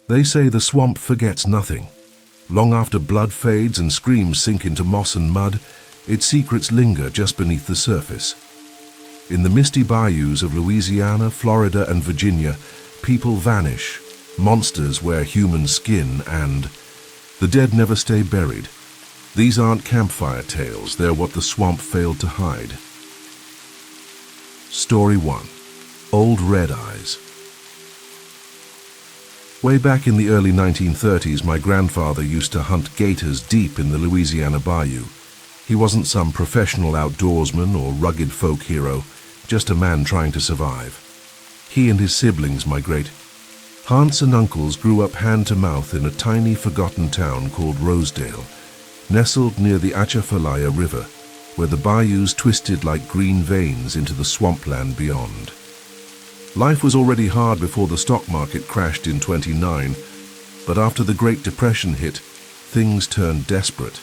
They say the swamp forgets nothing. Long after blood fades and screams sink into moss and mud, its secrets linger just beneath the surface. In the misty bayous of Louisiana, Florida, and Virginia, people vanish. Monsters wear human skin, and the dead never stay buried. These aren't campfire tales, they're what the swamp failed to hide. Story 1. Old Red Eyes. Way back in the early 1930s, my grandfather used to hunt gators deep in the Louisiana bayou. He wasn't some professional outdoorsman or rugged folk hero, just a man trying to survive. He and his siblings, my great aunts and uncles, grew up hand to mouth in a tiny forgotten town called Rosedale, nestled near the Atchafalaya River, where the bayous twisted like green veins into the swampland beyond. Life was already hard before the stock market crashed in '29, but after the Great Depression hit, things turned desperate.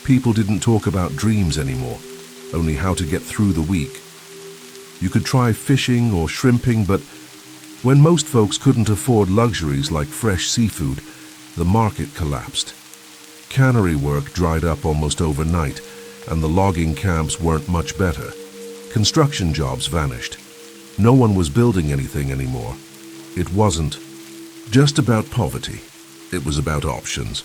People didn't talk about dreams anymore, only how to get through the week. You could try fishing or shrimping, but when most folks couldn't afford luxuries like fresh seafood, the market collapsed. Cannery work dried up almost overnight, and the logging camps weren't much better. Construction jobs vanished. No one was building anything anymore. It wasn't just about poverty. It was about options.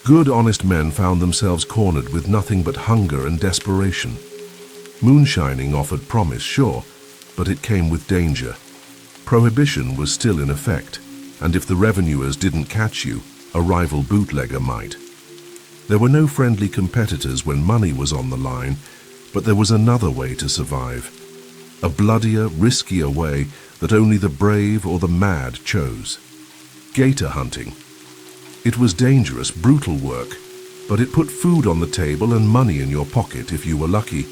Good, honest men found themselves cornered with nothing but hunger and desperation. Moonshining offered promise, sure, but it came with danger. Prohibition was still in effect, and if the revenuers didn't catch you, a rival bootlegger might. There were no friendly competitors when money was on the line, but there was another way to survive. A bloodier, riskier way that only the brave or the mad chose. Gator hunting. It was dangerous, brutal work, but it put food on the table and money in your pocket if you were lucky.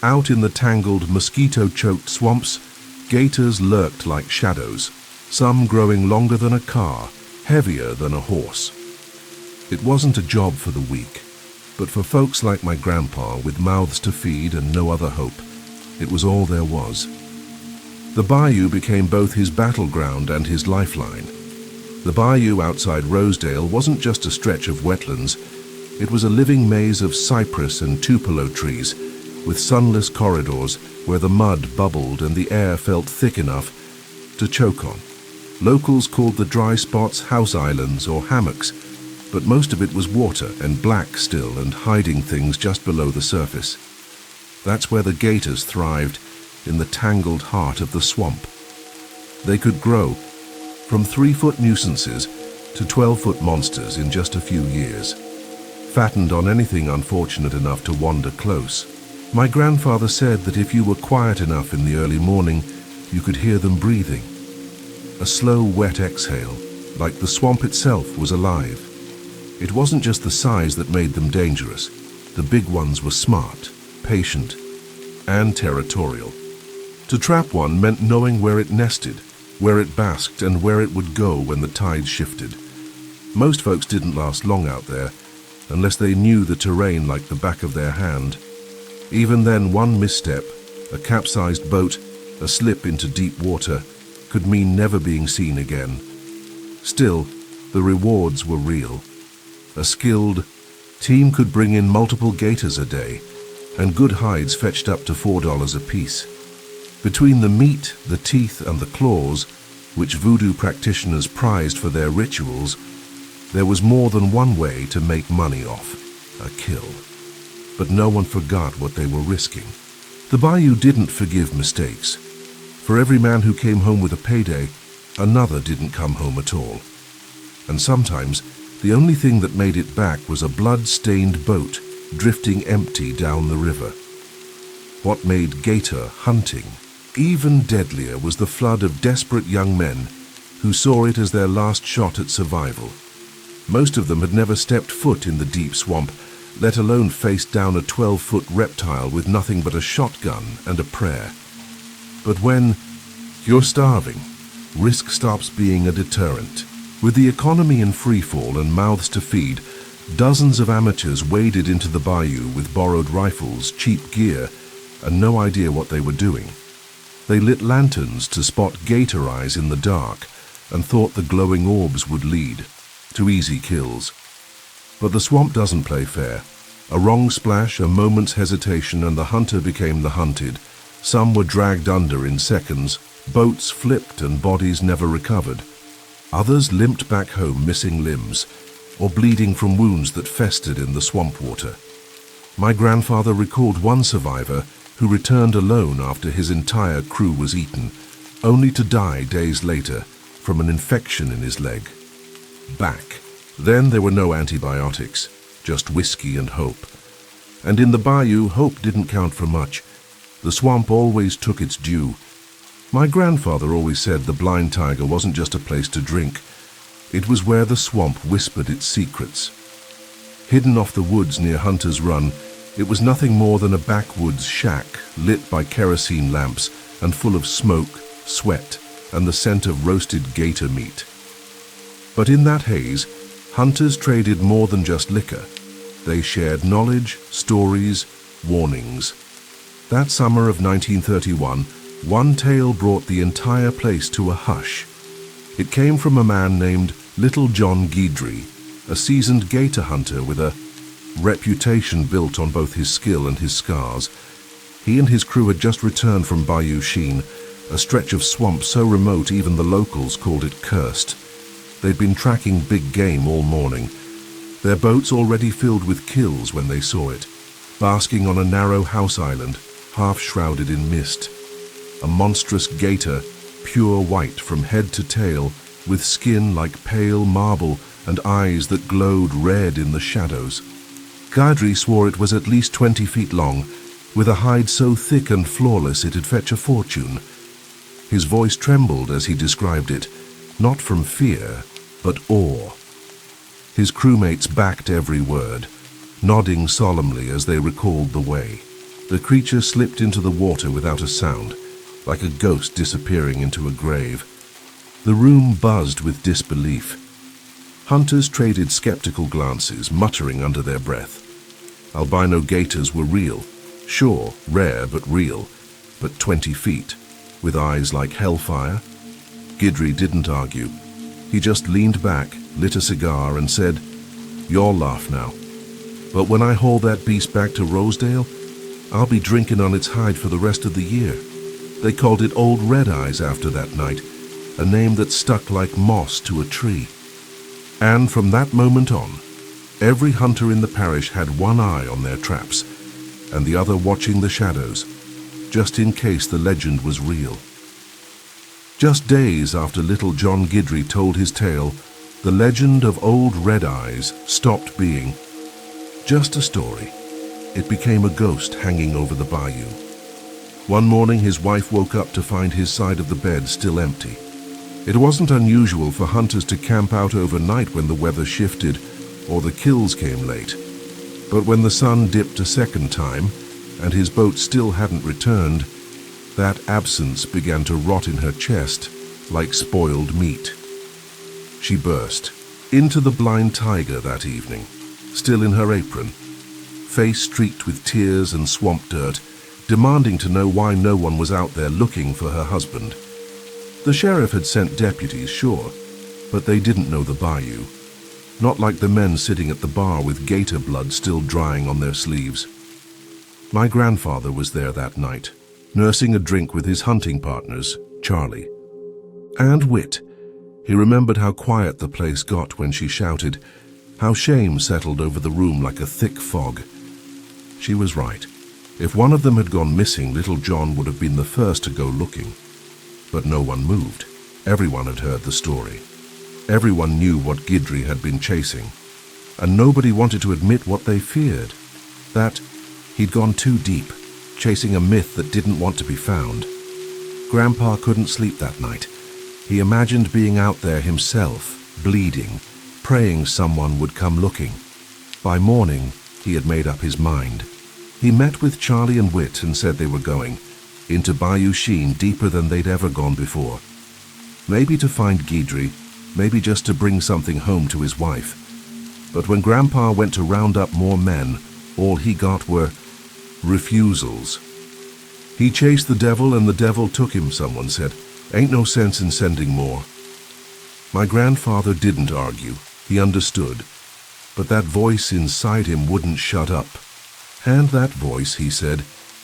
Out in the tangled, mosquito-choked swamps, gators lurked like shadows, some growing longer than a car, heavier than a horse. It wasn't a job for the weak, but for folks like my grandpa with mouths to feed and no other hope, it was all there was. The bayou became both his battleground and his lifeline. The bayou outside Rosedale wasn't just a stretch of wetlands. It was a living maze of cypress and tupelo trees, with sunless corridors where the mud bubbled and the air felt thick enough to choke on. Locals called the dry spots house islands or hammocks, but most of it was water and black still and hiding things just below the surface. That's where the gators thrived, in the tangled heart of the swamp. They could grow from 3-foot nuisances to 12-foot monsters in just a few years, fattened on anything unfortunate enough to wander close. My grandfather said that if you were quiet enough in the early morning, you could hear them breathing. A slow, wet exhale, like the swamp itself was alive. It wasn't just the size that made them dangerous. The big ones were smart, patient, and territorial. To trap one meant knowing where it nested, where it basked, and where it would go when the tide shifted. Most folks didn't last long out there, unless they knew the terrain like the back of their hand. Even then, one misstep, a capsized boat, a slip into deep water, could mean never being seen again. Still, the rewards were real. A skilled team could bring in multiple gators a day, and good hides fetched up to $4 apiece. Between the meat, the teeth, and the claws, which voodoo practitioners prized for their rituals, there was more than one way to make money off: a kill. But no one forgot what they were risking. The bayou didn't forgive mistakes. For every man who came home with a payday, another didn't come home at all. And sometimes, the only thing that made it back was a blood-stained boat drifting empty down the river. What made gator hunting even deadlier was the flood of desperate young men who saw it as their last shot at survival. Most of them had never stepped foot in the deep swamp, let alone faced down a 12-foot reptile with nothing but a shotgun and a prayer. But when you're starving, risk stops being a deterrent. With the economy in freefall and mouths to feed, dozens of amateurs waded into the bayou with borrowed rifles, cheap gear, and no idea what they were doing. They lit lanterns to spot gator eyes in the dark, and thought the glowing orbs would lead to easy kills. But the swamp doesn't play fair. A wrong splash, a moment's hesitation, and the hunter became the hunted. Some were dragged under in seconds, boats flipped and bodies never recovered. Others limped back home missing limbs or bleeding from wounds that festered in the swamp water. My grandfather recalled one survivor who returned alone after his entire crew was eaten, only to die days later from an infection in his leg. Back. Then there were no antibiotics, just whiskey and hope. And in the bayou, hope didn't count for much. The swamp always took its due. My grandfather always said the blind tiger wasn't just a place to drink. It was where the swamp whispered its secrets. Hidden off the woods near Hunter's Run, it was nothing more than a backwoods shack lit by kerosene lamps and full of smoke, sweat, and the scent of roasted gator meat. But in that haze, hunters traded more than just liquor. They shared knowledge, stories, warnings. That summer of 1931, one tale brought the entire place to a hush. It came from a man named Little John Guidry, a seasoned gator hunter with a reputation built on both his skill and his scars. He and his crew had just returned from Bayou, a stretch of swamp so remote even the locals called it cursed. They'd been tracking big game all morning, their boats already filled with kills when they saw it, basking on a narrow house island, half shrouded in mist. A monstrous gator, pure white from head to tail, with skin like pale marble and eyes that glowed red in the shadows. Guidry swore it was at least 20 feet long, with a hide so thick and flawless it'd fetch a fortune. His voice trembled as he described it, not from fear, but awe. His crewmates backed every word, nodding solemnly as they recalled the way. The creature slipped into the water without a sound, like a ghost disappearing into a grave. The room buzzed with disbelief. Hunters traded skeptical glances, muttering under their breath. Albino gators were real, sure, rare but real, but 20 feet, with eyes like hellfire. Guidry didn't argue. He just leaned back, lit a cigar, and said, "You'll laugh now. But when I haul that beast back to Rosedale, I'll be drinking on its hide for the rest of the year." They called it Old Red Eyes after that night, a name that stuck like moss to a tree. And from that moment on, every hunter in the parish had one eye on their traps, and the other watching the shadows, just in case the legend was real. Just days after Little John Guidry told his tale, the legend of Old Red Eyes stopped being just a story. It became a ghost hanging over the bayou. One morning his wife woke up to find his side of the bed still empty. It wasn't unusual for hunters to camp out overnight when the weather shifted or the kills came late. But when the sun dipped a second time and his boat still hadn't returned, that absence began to rot in her chest like spoiled meat. She burst into the blind tiger that evening, still in her apron, face streaked with tears and swamp dirt, demanding to know why no one was out there looking for her husband. The sheriff had sent deputies, sure, but they didn't know the bayou. Not like the men sitting at the bar with gator blood still drying on their sleeves. My grandfather was there that night, nursing a drink with his hunting partners, Charlie. And Whit. He remembered how quiet the place got when she shouted, how shame settled over the room like a thick fog. She was right. If one of them had gone missing, Little John would have been the first to go looking. But no one moved. Everyone had heard the story. Everyone knew what Guidry had been chasing. And nobody wanted to admit what they feared. That he'd gone too deep, chasing a myth that didn't want to be found. Grandpa couldn't sleep that night. He imagined being out there himself, bleeding, praying someone would come looking. By morning, he had made up his mind. He met with Charlie and Whit and said they were going into Bayou deeper than they'd ever gone before. Maybe to find Guidry, maybe just to bring something home to his wife. But when Grandpa went to round up more men, all he got were refusals. He chased the devil and the devil took him, someone said. Ain't no sense in sending more. My grandfather didn't argue. He understood. But that voice inside him wouldn't shut up. And that voice, he said,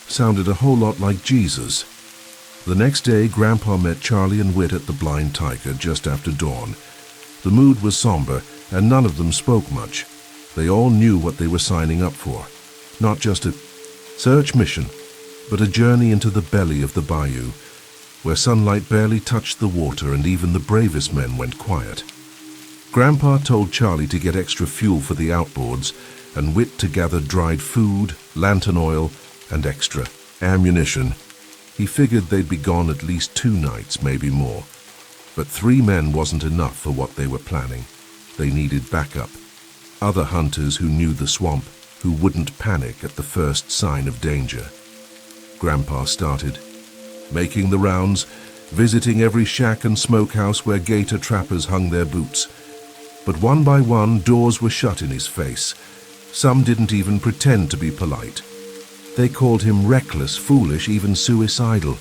sounded a whole lot like Jesus. The next day, Grandpa met Charlie and Whit at the Blind Tiger just after dawn. The mood was somber, and none of them spoke much. They all knew what they were signing up for. Not just a search mission, but a journey into the belly of the bayou, where sunlight barely touched the water and even the bravest men went quiet. Grandpa told Charlie to get extra fuel for the outboards and Whit to gather dried food, lantern oil, and extra ammunition. He figured they'd be gone at least 2 nights, maybe more. But 3 men wasn't enough for what they were planning. They needed backup. Other hunters who knew the swamp, who wouldn't panic at the first sign of danger. Grandpa started, making the rounds, visiting every shack and smokehouse where gator trappers hung their boots. But one by one, doors were shut in his face. Some didn't even pretend to be polite. They called him reckless, foolish, even suicidal.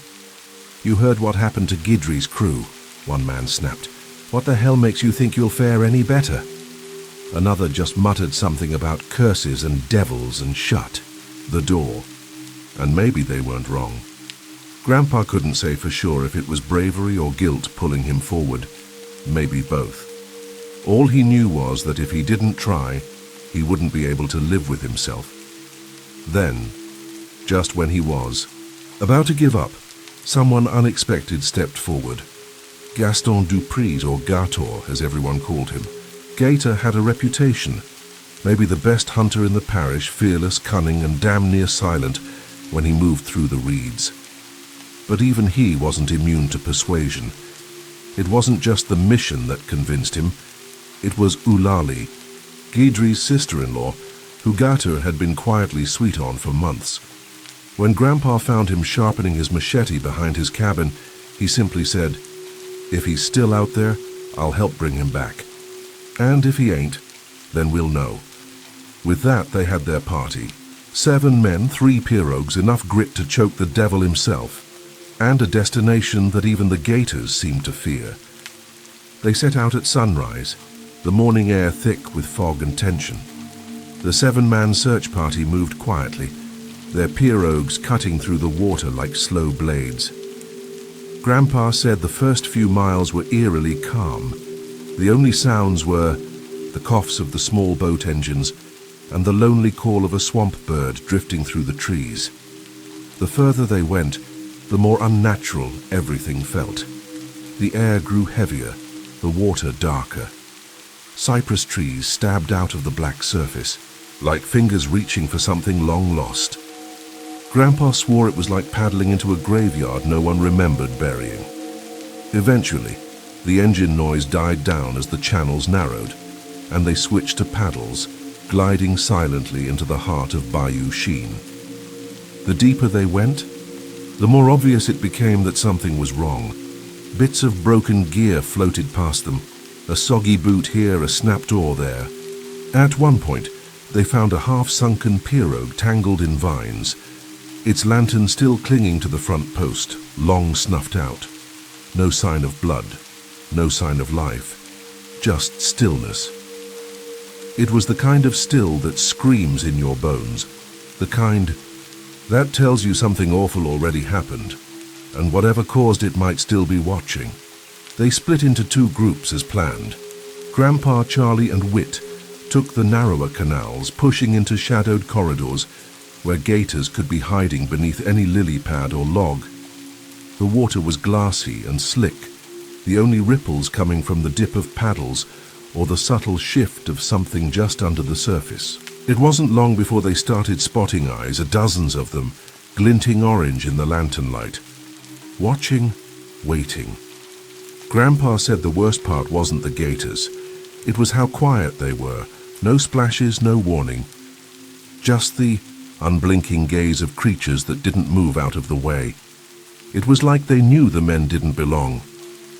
"You heard what happened to Guidry's crew," one man snapped. "What the hell makes you think you'll fare any better?" Another just muttered something about curses and devils and shut the door. And maybe they weren't wrong. Grandpa couldn't say for sure if it was bravery or guilt pulling him forward. Maybe both. All he knew was that if he didn't try, he wouldn't be able to live with himself. Then, just when he was about to give up, someone unexpected stepped forward. Gaston Dupreez, or Gator, as everyone called him. Gator had a reputation. Maybe the best hunter in the parish, fearless, cunning, and damn near silent when he moved through the reeds. But even he wasn't immune to persuasion. It wasn't just the mission that convinced him. It was Eulalie, Guidry's sister-in-law, who Gator had been quietly sweet on for months. When Grandpa found him sharpening his machete behind his cabin, he simply said, "If he's still out there, I'll help bring him back. And if he ain't, then we'll know." With that, they had their party. 7 men, 3 pirogues, enough grit to choke the devil himself, and a destination that even the gators seemed to fear. They set out at sunrise, the morning air thick with fog and tension. The 7-man search party moved quietly, their pirogues cutting through the water like slow blades. Grandpa said the first few miles were eerily calm. The only sounds were the coughs of the small boat engines and the lonely call of a swamp bird drifting through the trees. The further they went, the more unnatural everything felt. The air grew heavier, the water darker. Cypress trees stabbed out of the black surface, like fingers reaching for something long lost. Grandpa swore it was like paddling into a graveyard no one remembered burying. Eventually, the engine noise died down as the channels narrowed, and they switched to paddles, gliding silently into the heart of Bayou Sheen. The deeper they went, the more obvious it became that something was wrong. Bits of broken gear floated past them, a soggy boot here, a snapped oar there. At one point, they found a half-sunken pirogue tangled in vines, its lantern still clinging to the front post, long snuffed out. No sign of blood, no sign of life, just stillness. It was the kind of still that screams in your bones, the kind that tells you something awful already happened, and whatever caused it might still be watching. They split into 2 groups as planned. Grandpa, Charlie, and Whit took the narrower canals, pushing into shadowed corridors where gators could be hiding beneath any lily pad or log. The water was glassy and slick, the only ripples coming from the dip of paddles or the subtle shift of something just under the surface. It wasn't long before they started spotting eyes, dozens of them, glinting orange in the lantern light. Watching, waiting. Grandpa said the worst part wasn't the gators. It was how quiet they were. No splashes, no warning. Just the unblinking gaze of creatures that didn't move out of the way. It was like they knew the men didn't belong.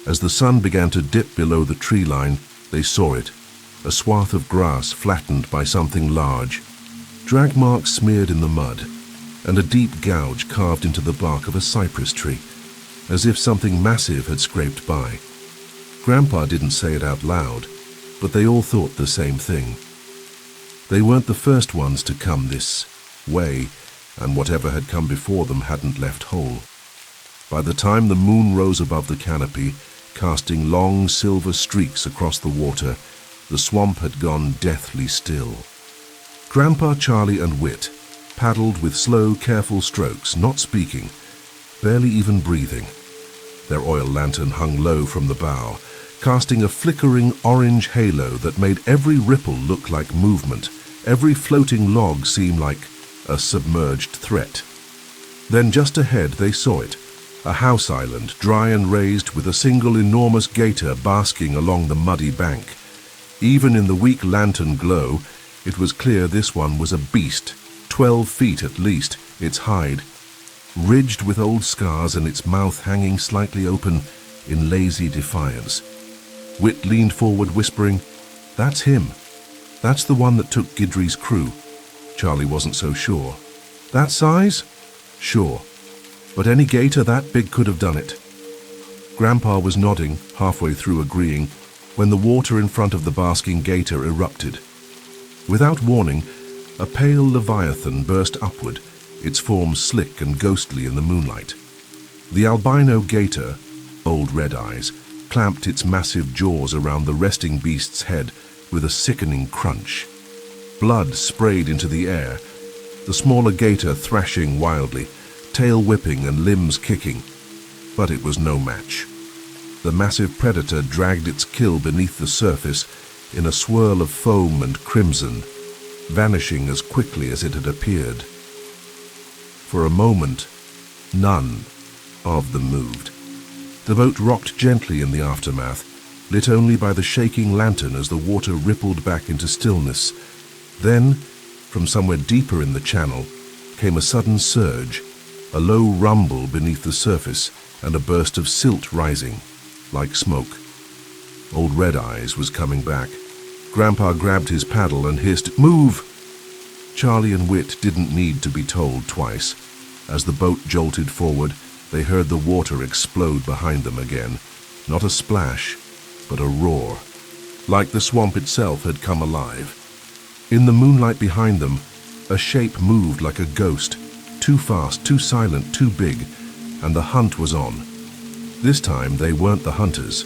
As the sun began to dip below the tree line, they saw it. A swath of grass flattened by something large. Drag marks smeared in the mud, and a deep gouge carved into the bark of a cypress tree, as if something massive had scraped by. Grandpa didn't say it out loud, but they all thought the same thing. They weren't the first ones to come this way, and whatever had come before them hadn't left whole. By the time the moon rose above the canopy, casting long silver streaks across the water, the swamp had gone deathly still. Grandpa, Charlie, and Whit paddled with slow, careful strokes, not speaking, barely even breathing. Their oil lantern hung low from the bow, casting a flickering orange halo that made every ripple look like movement, every floating log seem like a submerged threat. Then just ahead they saw it, a house island, dry and raised, with a single enormous gator basking along the muddy bank. Even in the weak lantern glow, it was clear this one was a beast, 12 feet at least, its hide ridged with old scars and its mouth hanging slightly open in lazy defiance. Whit leaned forward, whispering, "That's him. That's the one that took Guidry's crew." Charlie wasn't so sure. "That size? Sure. But any gator that big could have done it." Grandpa was nodding, halfway through agreeing, when the water in front of the basking gator erupted. Without warning, a pale leviathan burst upward, its form slick and ghostly in the moonlight. The albino gator, Old Red Eyes, clamped its massive jaws around the resting beast's head with a sickening crunch. Blood sprayed into the air, the smaller gator thrashing wildly, tail whipping and limbs kicking. But it was no match. The massive predator dragged its kill beneath the surface in a swirl of foam and crimson, vanishing as quickly as it had appeared. For a moment, none of them moved. The boat rocked gently in the aftermath, lit only by the shaking lantern as the water rippled back into stillness. Then, from somewhere deeper in the channel, came a sudden surge, a low rumble beneath the surface, and a burst of silt rising, like smoke. Old Red Eyes was coming back. Grandpa grabbed his paddle and hissed, "Move!" Charlie and Whit didn't need to be told twice. As the boat jolted forward, they heard the water explode behind them again. Not a splash, but a roar, like the swamp itself had come alive. In the moonlight behind them, a shape moved like a ghost, too fast, too silent, too big, and the hunt was on. This time they weren't the hunters.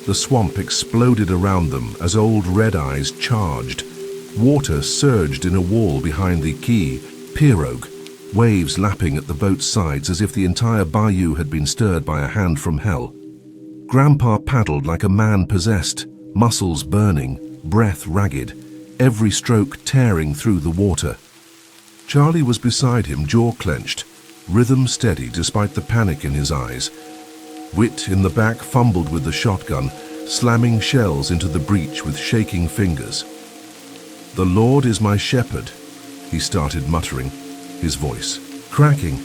The swamp exploded around them as Old Red Eyes charged. Water surged in a wall behind the quay, pirogue, waves lapping at the boat's sides as if the entire bayou had been stirred by a hand from hell. Grandpa paddled like a man possessed, muscles burning, breath ragged, every stroke tearing through the water. Charlie was beside him, jaw clenched, rhythm steady despite the panic in his eyes. Whit in the back fumbled with the shotgun, slamming shells into the breech with shaking fingers. "The Lord is my shepherd," he started muttering, his voice cracking.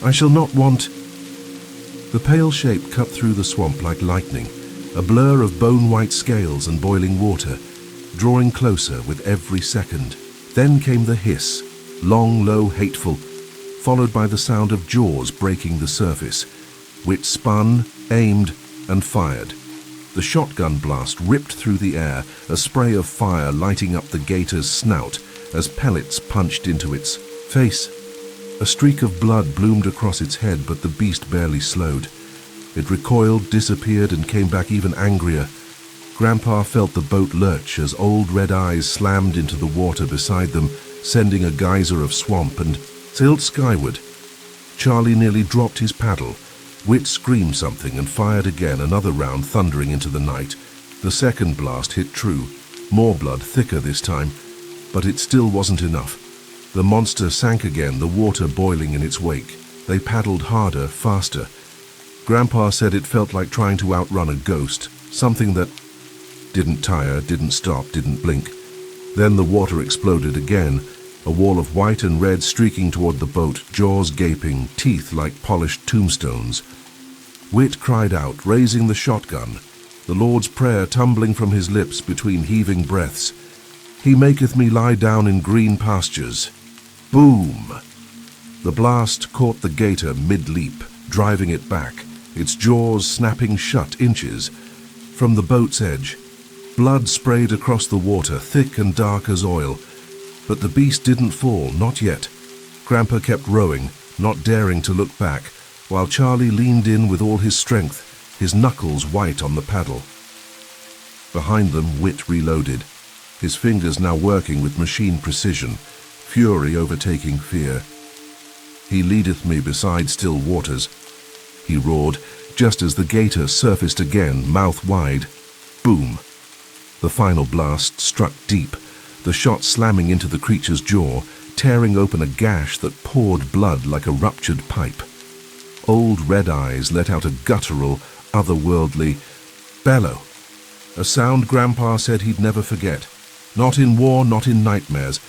"I shall not want—" The pale shape cut through the swamp like lightning, a blur of bone-white scales and boiling water, drawing closer with every second. Then came the hiss, long, low, hateful, followed by the sound of jaws breaking the surface. Whit spun, aimed, and fired. The shotgun blast ripped through the air, a spray of fire lighting up the gator's snout as pellets punched into its face. A streak of blood bloomed across its head, but the beast barely slowed. It recoiled, disappeared, and came back even angrier. Grandpa felt the boat lurch as Old Red Eyes slammed into the water beside them, sending a geyser of swamp and tilt skyward. Charlie nearly dropped his paddle. Whit screamed something and fired again, another round thundering into the night. The second blast hit true. More blood, thicker this time, but it still wasn't enough. The monster sank again, the water boiling in its wake. They paddled harder, faster. Grandpa said it felt like trying to outrun a ghost, something that didn't tire, didn't stop, didn't blink. Then the water exploded again, a wall of white and red streaking toward the boat, jaws gaping, teeth like polished tombstones. Whit cried out, raising the shotgun, the Lord's Prayer tumbling from his lips between heaving breaths. "He maketh me lie down in green pastures." Boom! The blast caught the gator mid-leap, driving it back, its jaws snapping shut inches. From the boat's edge, blood sprayed across the water, thick and dark as oil. But the beast didn't fall, not yet. Grandpa kept rowing, not daring to look back, while Charlie leaned in with all his strength, his knuckles white on the paddle. Behind them, Whit reloaded, his fingers now working with machine precision, fury overtaking fear. "He leadeth me beside still waters," he roared, just as the gator surfaced again, mouth wide. Boom! The final blast struck deep, the shot slamming into the creature's jaw, tearing open a gash that poured blood like a ruptured pipe. Old Red Eyes let out a guttural, otherworldly bellow, a sound Grandpa said he'd never forget. Not in war, not in nightmares.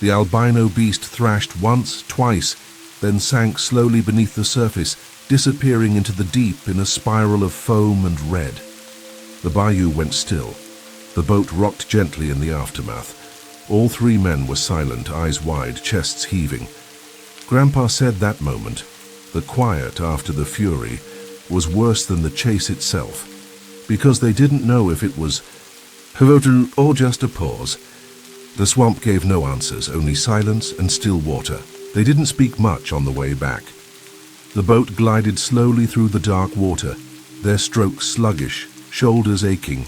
The albino beast thrashed once, twice, then sank slowly beneath the surface, disappearing into the deep in a spiral of foam and red. The bayou went still. The boat rocked gently in the aftermath. All three men were silent, eyes wide, chests heaving. Grandpa said that moment, the quiet after the fury, was worse than the chase itself, because they didn't know if it was pivotal or just a pause. The swamp gave no answers, only silence and still water. They didn't speak much on the way back. The boat glided slowly through the dark water, their strokes sluggish, shoulders aching,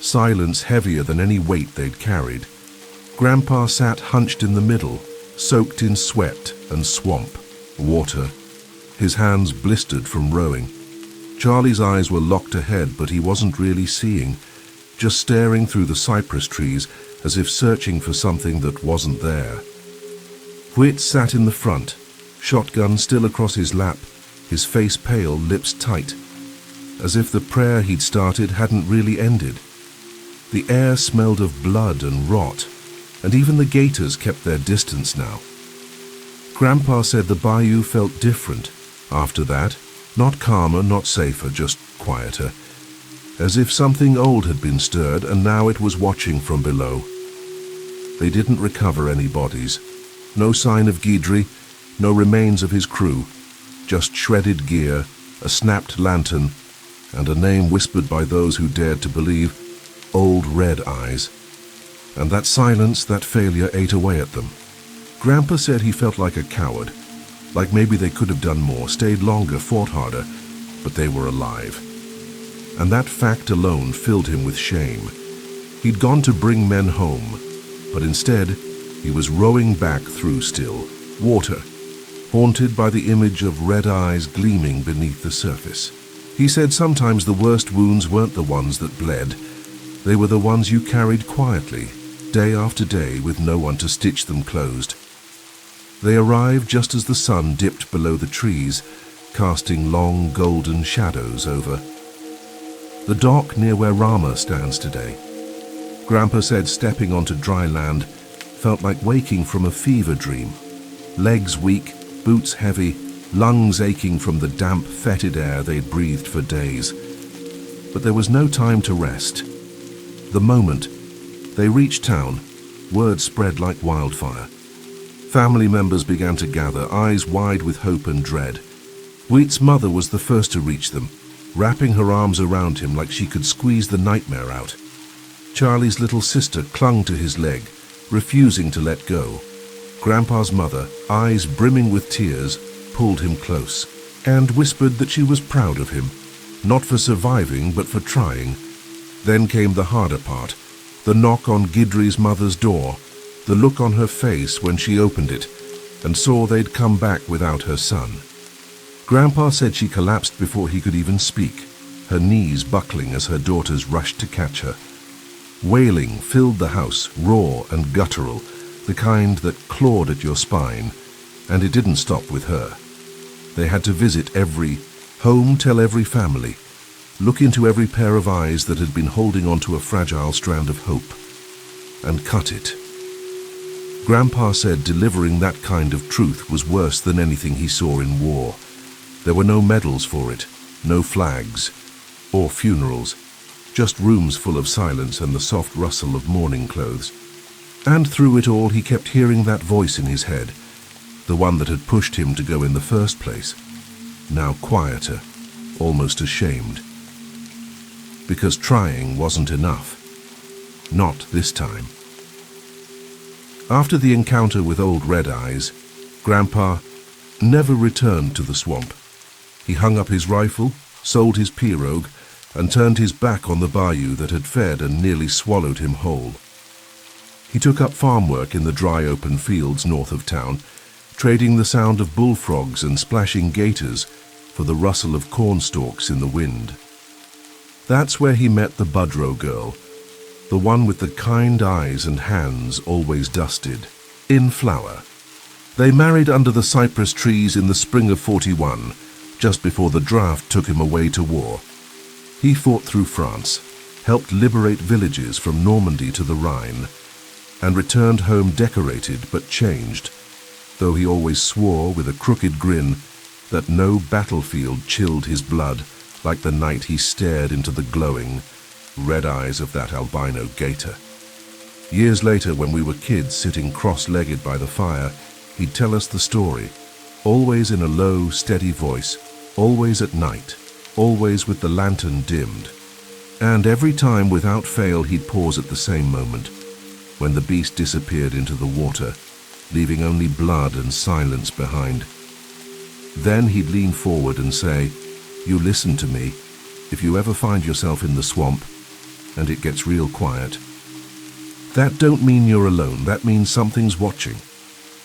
silence heavier than any weight they'd carried. Grandpa sat hunched in the middle, soaked in sweat and swamp, water. His hands blistered from rowing. Charlie's eyes were locked ahead, but he wasn't really seeing, just staring through the cypress trees as if searching for something that wasn't there. Whit sat in the front, shotgun still across his lap, his face pale, lips tight, as if the prayer he'd started hadn't really ended. The air smelled of blood and rot, and even the gators kept their distance now. Grandpa said the bayou felt different after that, not calmer, not safer, just quieter, as if something old had been stirred and now it was watching from below. They didn't recover any bodies. No sign of Guidry, no remains of his crew, just shredded gear, a snapped lantern, and a name whispered by those who dared to believe, Old Red Eyes. And that silence, that failure ate away at them. Grandpa said he felt like a coward, like maybe they could have done more, stayed longer, fought harder, but they were alive. And that fact alone filled him with shame. He'd gone to bring men home, but instead he was rowing back through still water, haunted by the image of red eyes gleaming beneath the surface. He said sometimes the worst wounds weren't the ones that bled. They were the ones you carried quietly, day after day, with no one to stitch them closed. They arrived just as the sun dipped below the trees, casting long golden shadows over the dock near where Rama stands today. Grandpa said stepping onto dry land felt like waking from a fever dream. Legs weak, boots heavy, lungs aching from the damp, fetid air they'd breathed for days. But there was no time to rest. The moment they reached town, word spread like wildfire. Family members began to gather, eyes wide with hope and dread. Wheat's mother was the first to reach them, wrapping her arms around him like she could squeeze the nightmare out. Charlie's little sister clung to his leg, refusing to let go. Grandpa's mother, eyes brimming with tears, pulled him close and whispered that she was proud of him, not for surviving but for trying. Then came the harder part, the knock on Guidry's mother's door, the look on her face when she opened it and saw they'd come back without her son. Grandpa said she collapsed before he could even speak, her knees buckling as her daughters rushed to catch her. Wailing filled the house, raw and guttural, the kind that clawed at your spine, and it didn't stop with her. They had to visit every home, tell every family, look into every pair of eyes that had been holding onto a fragile strand of hope, and cut it. Grandpa said delivering that kind of truth was worse than anything he saw in war. There were no medals for it, no flags, or funerals, just rooms full of silence and the soft rustle of mourning clothes. And through it all he kept hearing that voice in his head, the one that had pushed him to go in the first place, now quieter, almost ashamed. because trying wasn't enough. Not this time. After the encounter with old Red Eyes, Grandpa never returned to the swamp. He hung up his rifle, sold his pirogue, and turned his back on the bayou that had fed and nearly swallowed him whole. He took up farm work in the dry open fields north of town, trading the sound of bullfrogs and splashing gators for the rustle of cornstalks in the wind. That's where he met the Budrow girl, the one with the kind eyes and hands always dusted, in flower. They married under the cypress trees in the spring of '41, just before the draft took him away to war. He fought through France, helped liberate villages from Normandy to the Rhine, and returned home decorated but changed, though he always swore with a crooked grin that no battlefield chilled his blood like the night he stared into the glowing red eyes of that albino gator. Years later, when we were kids sitting cross-legged by the fire, he'd tell us the story, always in a low, steady voice, always at night, always with the lantern dimmed. And every time, without fail, he'd pause at the same moment, when the beast disappeared into the water, leaving only blood and silence behind. Then he'd lean forward and say, "You listen to me, if you ever find yourself in the swamp, and it gets real quiet. That don't mean you're alone, that means something's watching."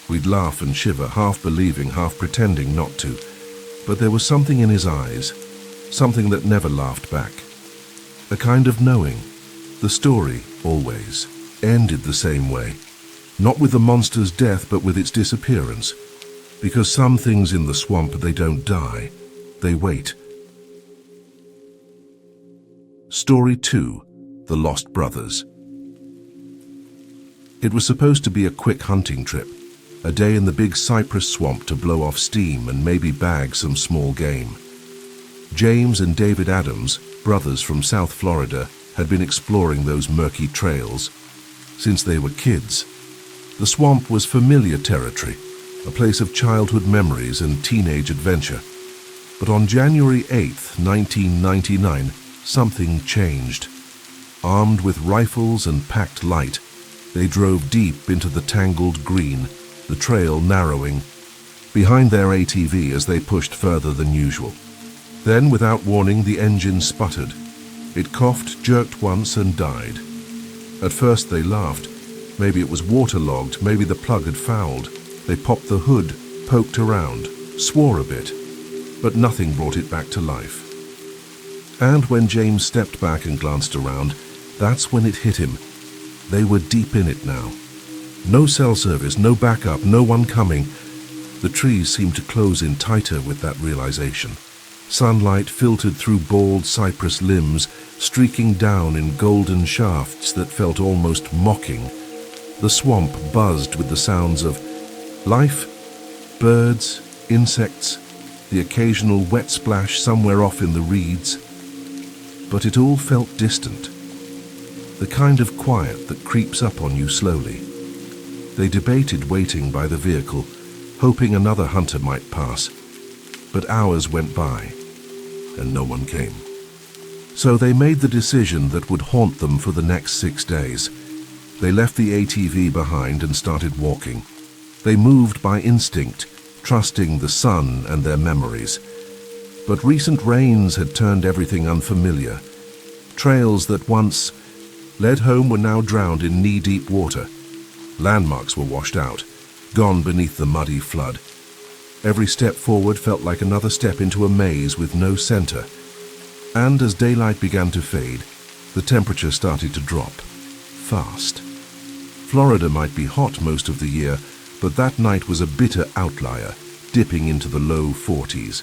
We'd laugh and shiver, half believing, half pretending not to, but there was something in his eyes, something that never laughed back. A kind of knowing. The story, always, ended the same way, not with the monster's death, but with its disappearance, because some things in the swamp, they don't die, they wait. Story 2. The Lost Brothers. It was supposed to be a quick hunting trip, a day in the Big Cypress Swamp to blow off steam and maybe bag some small game. James and David Adams, brothers from South Florida, had been exploring those murky trails since they were kids. The swamp was familiar territory, a place of childhood memories and teenage adventure. But on January 8th, 1999, something changed. Armed with rifles and packed light, they drove deep into the tangled green, the trail narrowing, behind their ATV as they pushed further than usual. Then, without warning, the engine sputtered. It coughed, jerked once, and died. At first they laughed. Maybe it was waterlogged, maybe the plug had fouled. They popped the hood, poked around, swore a bit, but nothing brought it back to life. And when James stepped back and glanced around, that's when it hit him. They were deep in it now. No cell service, no backup, no one coming. The trees seemed to close in tighter with that realization. Sunlight filtered through bald cypress limbs, streaking down in golden shafts that felt almost mocking. The swamp buzzed with the sounds of life, birds, insects, the occasional wet splash somewhere off in the reeds. But it all felt distant, the kind of quiet that creeps up on you slowly. They debated waiting by the vehicle, hoping another hunter might pass, but hours went by, and no one came. So they made the decision that would haunt them for the next 6 days. They left the ATV behind and started walking. They moved by instinct, trusting the sun and their memories. But recent rains had turned everything unfamiliar. Trails that once led home were now drowned in knee-deep water. Landmarks were washed out, gone beneath the muddy flood. Every step forward felt like another step into a maze with no center. And as daylight began to fade, the temperature started to drop, fast. Florida might be hot most of the year, but that night was a bitter outlier, dipping into the low 40s.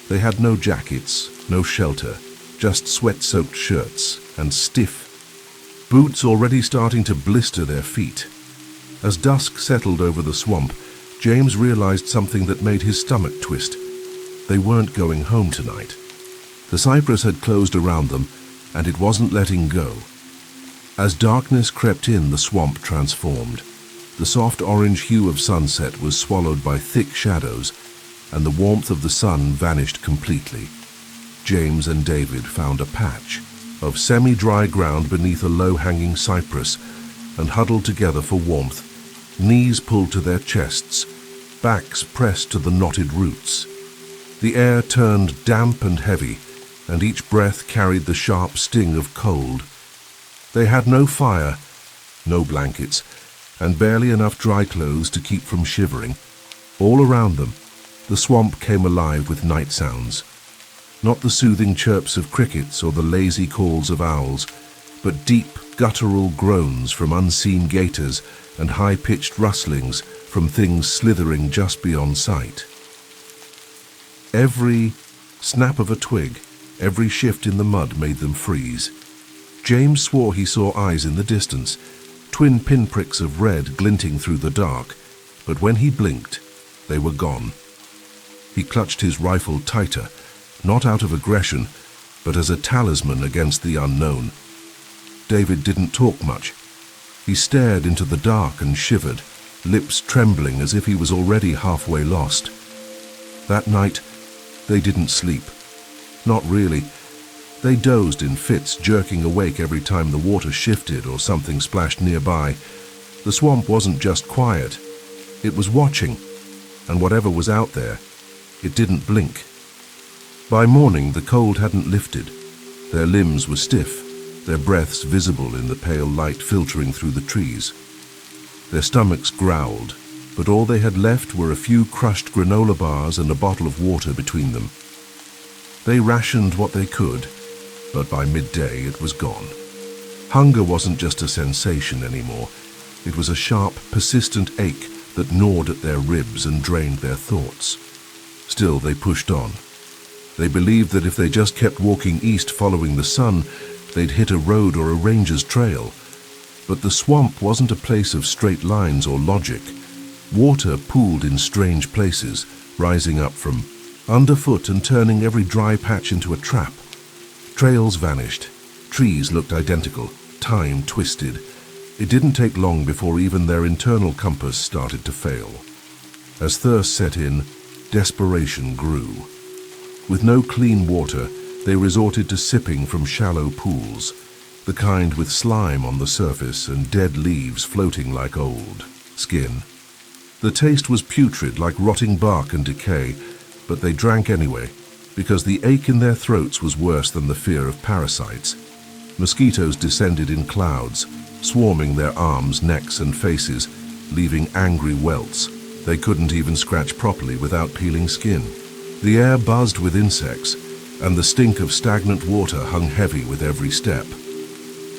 They had no jackets, no shelter, just sweat-soaked shirts and stiff boots already starting to blister their feet. As dusk settled over the swamp, James realized something that made his stomach twist. They weren't going home tonight. The cypress had closed around them, and it wasn't letting go. As darkness crept in, the swamp transformed. The soft orange hue of sunset was swallowed by thick shadows, and the warmth of the sun vanished completely. James and David found a patch, of semi-dry ground beneath a low-hanging cypress, and huddled together for warmth, knees pulled to their chests, backs pressed to the knotted roots. The air turned damp and heavy, and each breath carried the sharp sting of cold. They had no fire, no blankets, and barely enough dry clothes to keep from shivering. All around them, the swamp came alive with night sounds. Not the soothing chirps of crickets or the lazy calls of owls, but deep, guttural groans from unseen gators and high-pitched rustlings from things slithering just beyond sight. Every snap of a twig, every shift in the mud made them freeze. James swore he saw eyes in the distance, twin pinpricks of red glinting through the dark, but when he blinked, they were gone. He clutched his rifle tighter, not out of aggression, but as a talisman against the unknown. David didn't talk much. He stared into the dark and shivered, lips trembling as if he was already halfway lost. That night, they didn't sleep. Not really. They dozed in fits, jerking awake every time the water shifted or something splashed nearby. The swamp wasn't just quiet. It was watching, and whatever was out there, it didn't blink. By morning, the cold hadn't lifted. Their limbs were stiff, their breaths visible in the pale light filtering through the trees. Their stomachs growled, but all they had left were a few crushed granola bars and a bottle of water between them. They rationed what they could, but by midday it was gone. Hunger wasn't just a sensation anymore. It was a sharp, persistent ache that gnawed at their ribs and drained their thoughts. Still, they pushed on. They believed that if they just kept walking east following the sun, they'd hit a road or a ranger's trail. But the swamp wasn't a place of straight lines or logic. Water pooled in strange places, rising up from underfoot and turning every dry patch into a trap. Trails vanished. Trees looked identical. Time twisted. It didn't take long before even their internal compass started to fail. As thirst set in, desperation grew. With no clean water, they resorted to sipping from shallow pools, the kind with slime on the surface and dead leaves floating like old skin. The taste was putrid, like rotting bark and decay, but they drank anyway, because the ache in their throats was worse than the fear of parasites. Mosquitoes descended in clouds, swarming their arms, necks, and faces, leaving angry welts. They couldn't even scratch properly without peeling skin. The air buzzed with insects, and the stink of stagnant water hung heavy with every step.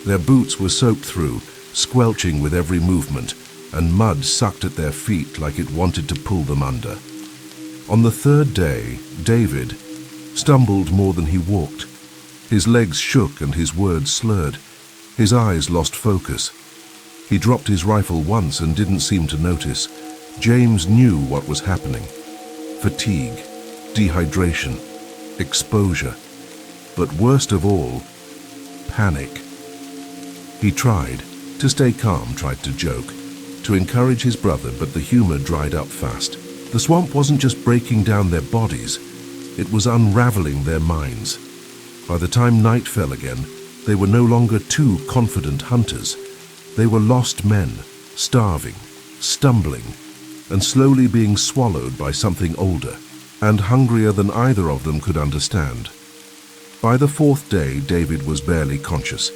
Their boots were soaked through, squelching with every movement, and mud sucked at their feet like it wanted to pull them under. On the third day, David stumbled more than he walked. His legs shook and his words slurred. His eyes lost focus. He dropped his rifle once and didn't seem to notice. James knew what was happening. Fatigue, dehydration, exposure, but worst of all, panic. He tried to stay calm, tried to joke, to encourage his brother, but the humor dried up fast. The swamp wasn't just breaking down their bodies, it was unraveling their minds. By the time night fell again, they were no longer two confident hunters. They were lost men, starving, stumbling, and slowly being swallowed by something older, and hungrier than either of them could understand. By the fourth day, David was barely conscious.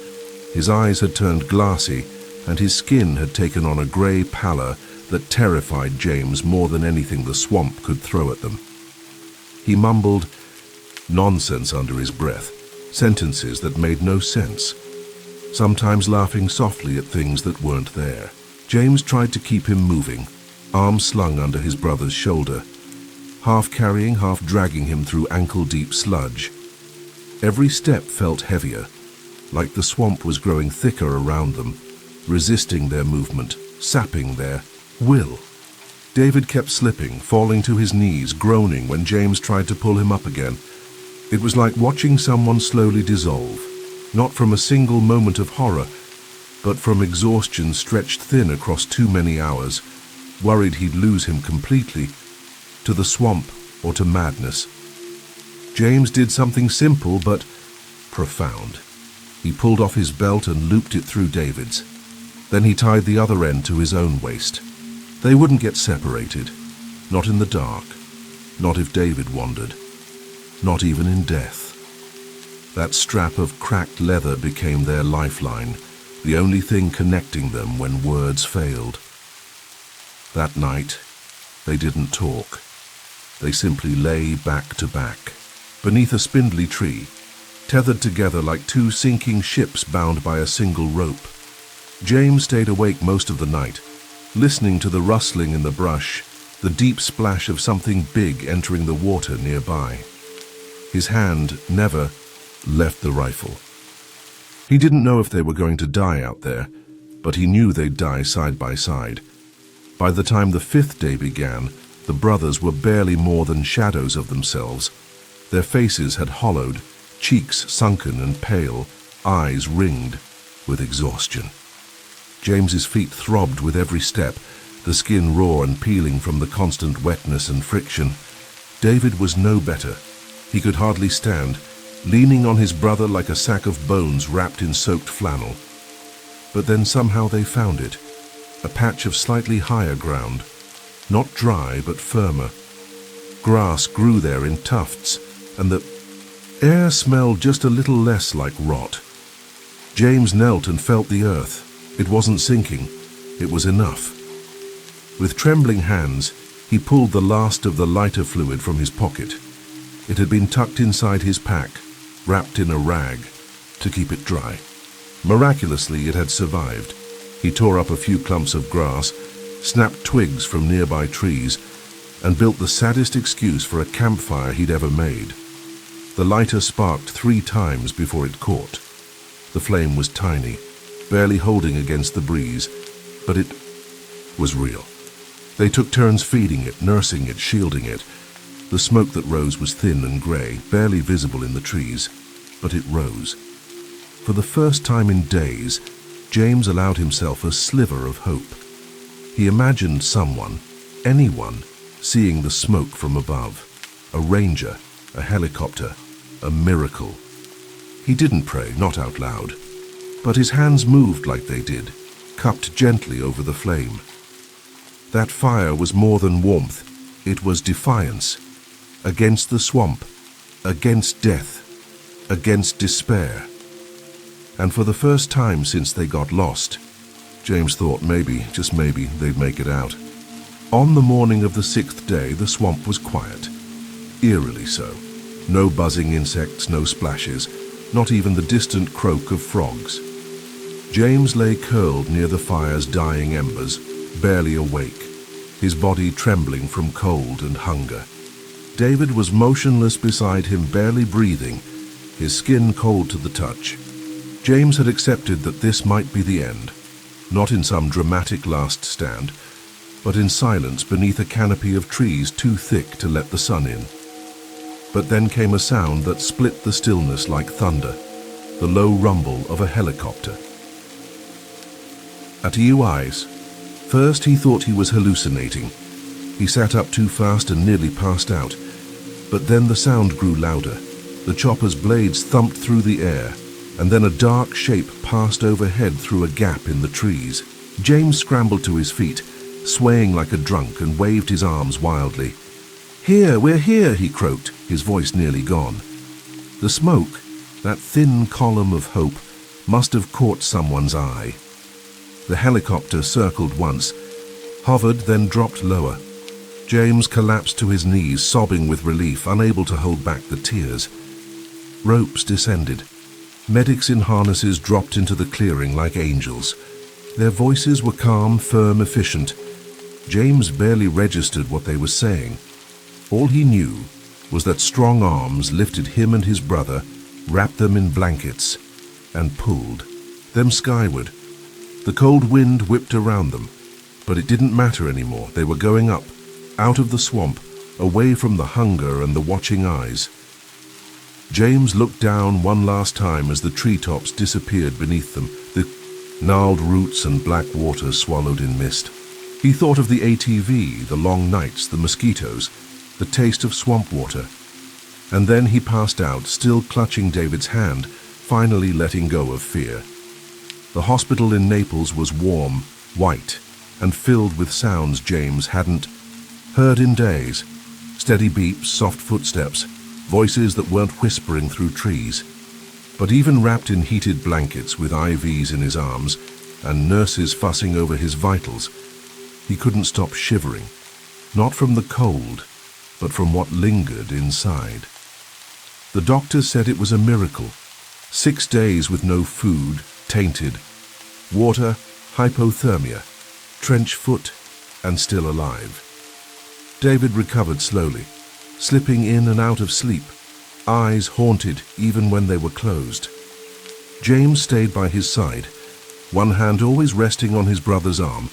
His eyes had turned glassy, and his skin had taken on a grey pallor that terrified James more than anything the swamp could throw at them. He mumbled nonsense under his breath, sentences that made no sense, sometimes laughing softly at things that weren't there. James tried to keep him moving, arms slung under his brother's shoulder, half carrying, half dragging him through ankle-deep sludge. Every step felt heavier, like the swamp was growing thicker around them, resisting their movement, sapping their will. David kept slipping, falling to his knees, groaning when James tried to pull him up again. It was like watching someone slowly dissolve, not from a single moment of horror, but from exhaustion stretched thin across too many hours, worried he'd lose him completely, to the swamp or to madness. James did something simple but profound. He pulled off his belt and looped it through David's. Then he tied the other end to his own waist. They wouldn't get separated. Not in the dark. Not if David wandered. Not even in death. That strap of cracked leather became their lifeline, the only thing connecting them when words failed. That night, they didn't talk. They simply lay back to back, beneath a spindly tree, tethered together like two sinking ships bound by a single rope. James stayed awake most of the night, listening to the rustling in the brush, the deep splash of something big entering the water nearby. His hand never left the rifle. He didn't know if they were going to die out there, but he knew they'd die side by side. By the time the 5th day began, the brothers were barely more than shadows of themselves. Their faces had hollowed, cheeks sunken and pale, eyes ringed with exhaustion. James's feet throbbed with every step, the skin raw and peeling from the constant wetness and friction. David was no better. He could hardly stand, leaning on his brother like a sack of bones wrapped in soaked flannel. But then somehow they found it, a patch of slightly higher ground, not dry but firmer. Grass grew there in tufts, and the air smelled just a little less like rot. James knelt and felt the earth. It wasn't sinking. It was enough. With trembling hands, he pulled the last of the lighter fluid from his pocket. It had been tucked inside his pack, wrapped in a rag, to keep it dry. Miraculously, it had survived. He tore up a few clumps of grass, snapped twigs from nearby trees, and built the saddest excuse for a campfire he'd ever made. The lighter sparked 3 times before it caught. The flame was tiny, barely holding against the breeze, but it was real. They took turns feeding it, nursing it, shielding it. The smoke that rose was thin and grey, barely visible in the trees, but it rose. For the first time in days, James allowed himself a sliver of hope. He imagined someone, anyone, seeing the smoke from above. A ranger, a helicopter, a miracle. He didn't pray, not out loud, but his hands moved like they did, cupped gently over the flame. That fire was more than warmth. It was defiance. Against the swamp, against death, against despair. And for the first time since they got lost, James thought maybe, just maybe, they'd make it out. On the morning of the 6th day, the swamp was quiet. Eerily so. No buzzing insects, no splashes, not even the distant croak of frogs. James lay curled near the fire's dying embers, barely awake, his body trembling from cold and hunger. David was motionless beside him, barely breathing, his skin cold to the touch. James had accepted that this might be the end, not in some dramatic last stand, but in silence beneath a canopy of trees too thick to let the sun in. But then came a sound that split the stillness like thunder, the low rumble of a helicopter. At eyes, first he thought he was hallucinating. He sat up too fast and nearly passed out. But then the sound grew louder. The chopper's blades thumped through the air, and then a dark shape passed overhead through a gap in the trees. James scrambled to his feet, swaying like a drunk, and waved his arms wildly. "Here, we're here," he croaked, his voice nearly gone. The smoke, that thin column of hope, must have caught someone's eye. The helicopter circled once, hovered, then dropped lower. James collapsed to his knees, sobbing with relief, unable to hold back the tears. Ropes descended. Medics in harnesses dropped into the clearing like angels. Their voices were calm, firm, efficient. James barely registered what they were saying. All he knew was that strong arms lifted him and his brother, wrapped them in blankets, and pulled them skyward. The cold wind whipped around them, but it didn't matter anymore. They were going up, out of the swamp, away from the hunger and the watching eyes. James looked down one last time as the treetops disappeared beneath them, the gnarled roots and black water swallowed in mist. He thought of the ATV, the long nights, the mosquitoes, the taste of swamp water. And then he passed out, still clutching David's hand, finally letting go of fear. The hospital in Naples was warm, white, and filled with sounds James hadn't heard in days. Steady beeps, soft footsteps, voices that weren't whispering through trees. But even wrapped in heated blankets with IVs in his arms and nurses fussing over his vitals, he couldn't stop shivering, not from the cold, but from what lingered inside. The doctors said it was a miracle. 6 days with no food, tainted, water, hypothermia, trench foot, and still alive. David recovered slowly, slipping in and out of sleep, eyes haunted even when they were closed. James stayed by his side, one hand always resting on his brother's arm,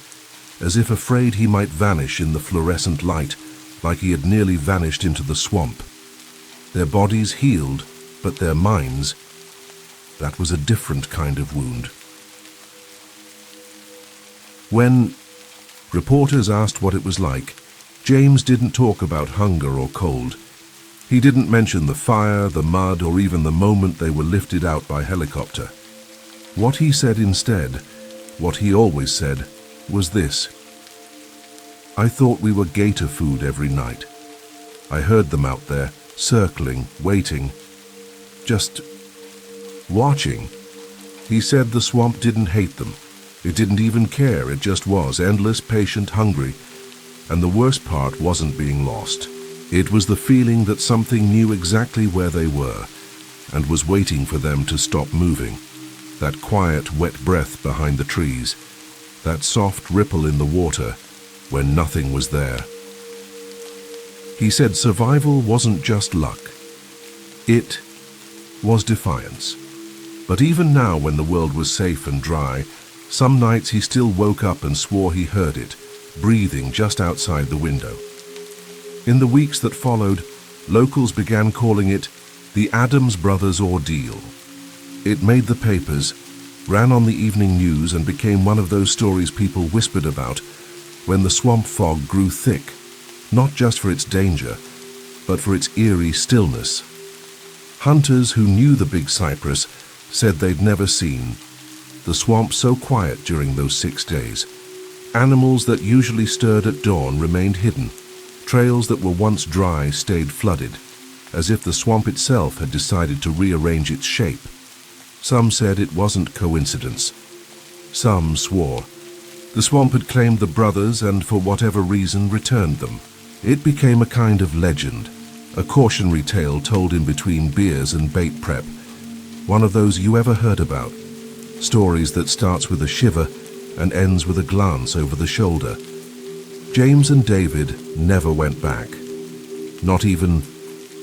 as if afraid he might vanish in the fluorescent light, like he had nearly vanished into the swamp. Their bodies healed, but their minds, that was a different kind of wound. When reporters asked what it was like, James didn't talk about hunger or cold. He didn't mention the fire, the mud, or even the moment they were lifted out by helicopter. What he said instead, what he always said, was this: "I thought we were gator food every night. I heard them out there, circling, waiting, just watching." He said the swamp didn't hate them. It didn't even care, it just was, endless, patient, hungry. And the worst part wasn't being lost. It was the feeling that something knew exactly where they were and was waiting for them to stop moving. That quiet, wet breath behind the trees, that soft ripple in the water when nothing was there. He said survival wasn't just luck. It was defiance. But even now, when the world was safe and dry, some nights he still woke up and swore he heard it, breathing just outside the window. In the weeks that followed, locals began calling it the Addams Brothers Ordeal. It made the papers, ran on the evening news, and became one of those stories people whispered about when the swamp fog grew thick, not just for its danger, but for its eerie stillness. Hunters who knew the Big Cypress said they'd never seen the swamp so quiet during those 6 days. Animals that usually stirred at dawn remained hidden. Trails that were once dry stayed flooded, as if the swamp itself had decided to rearrange its shape. Some said it wasn't coincidence. Some swore the swamp had claimed the brothers and, for whatever reason, returned them. It became a kind of legend, a cautionary tale told in between beers and bait prep. One of those you ever heard about. Stories that starts with a shiver and ends with a glance over the shoulder. James and David never went back. Not even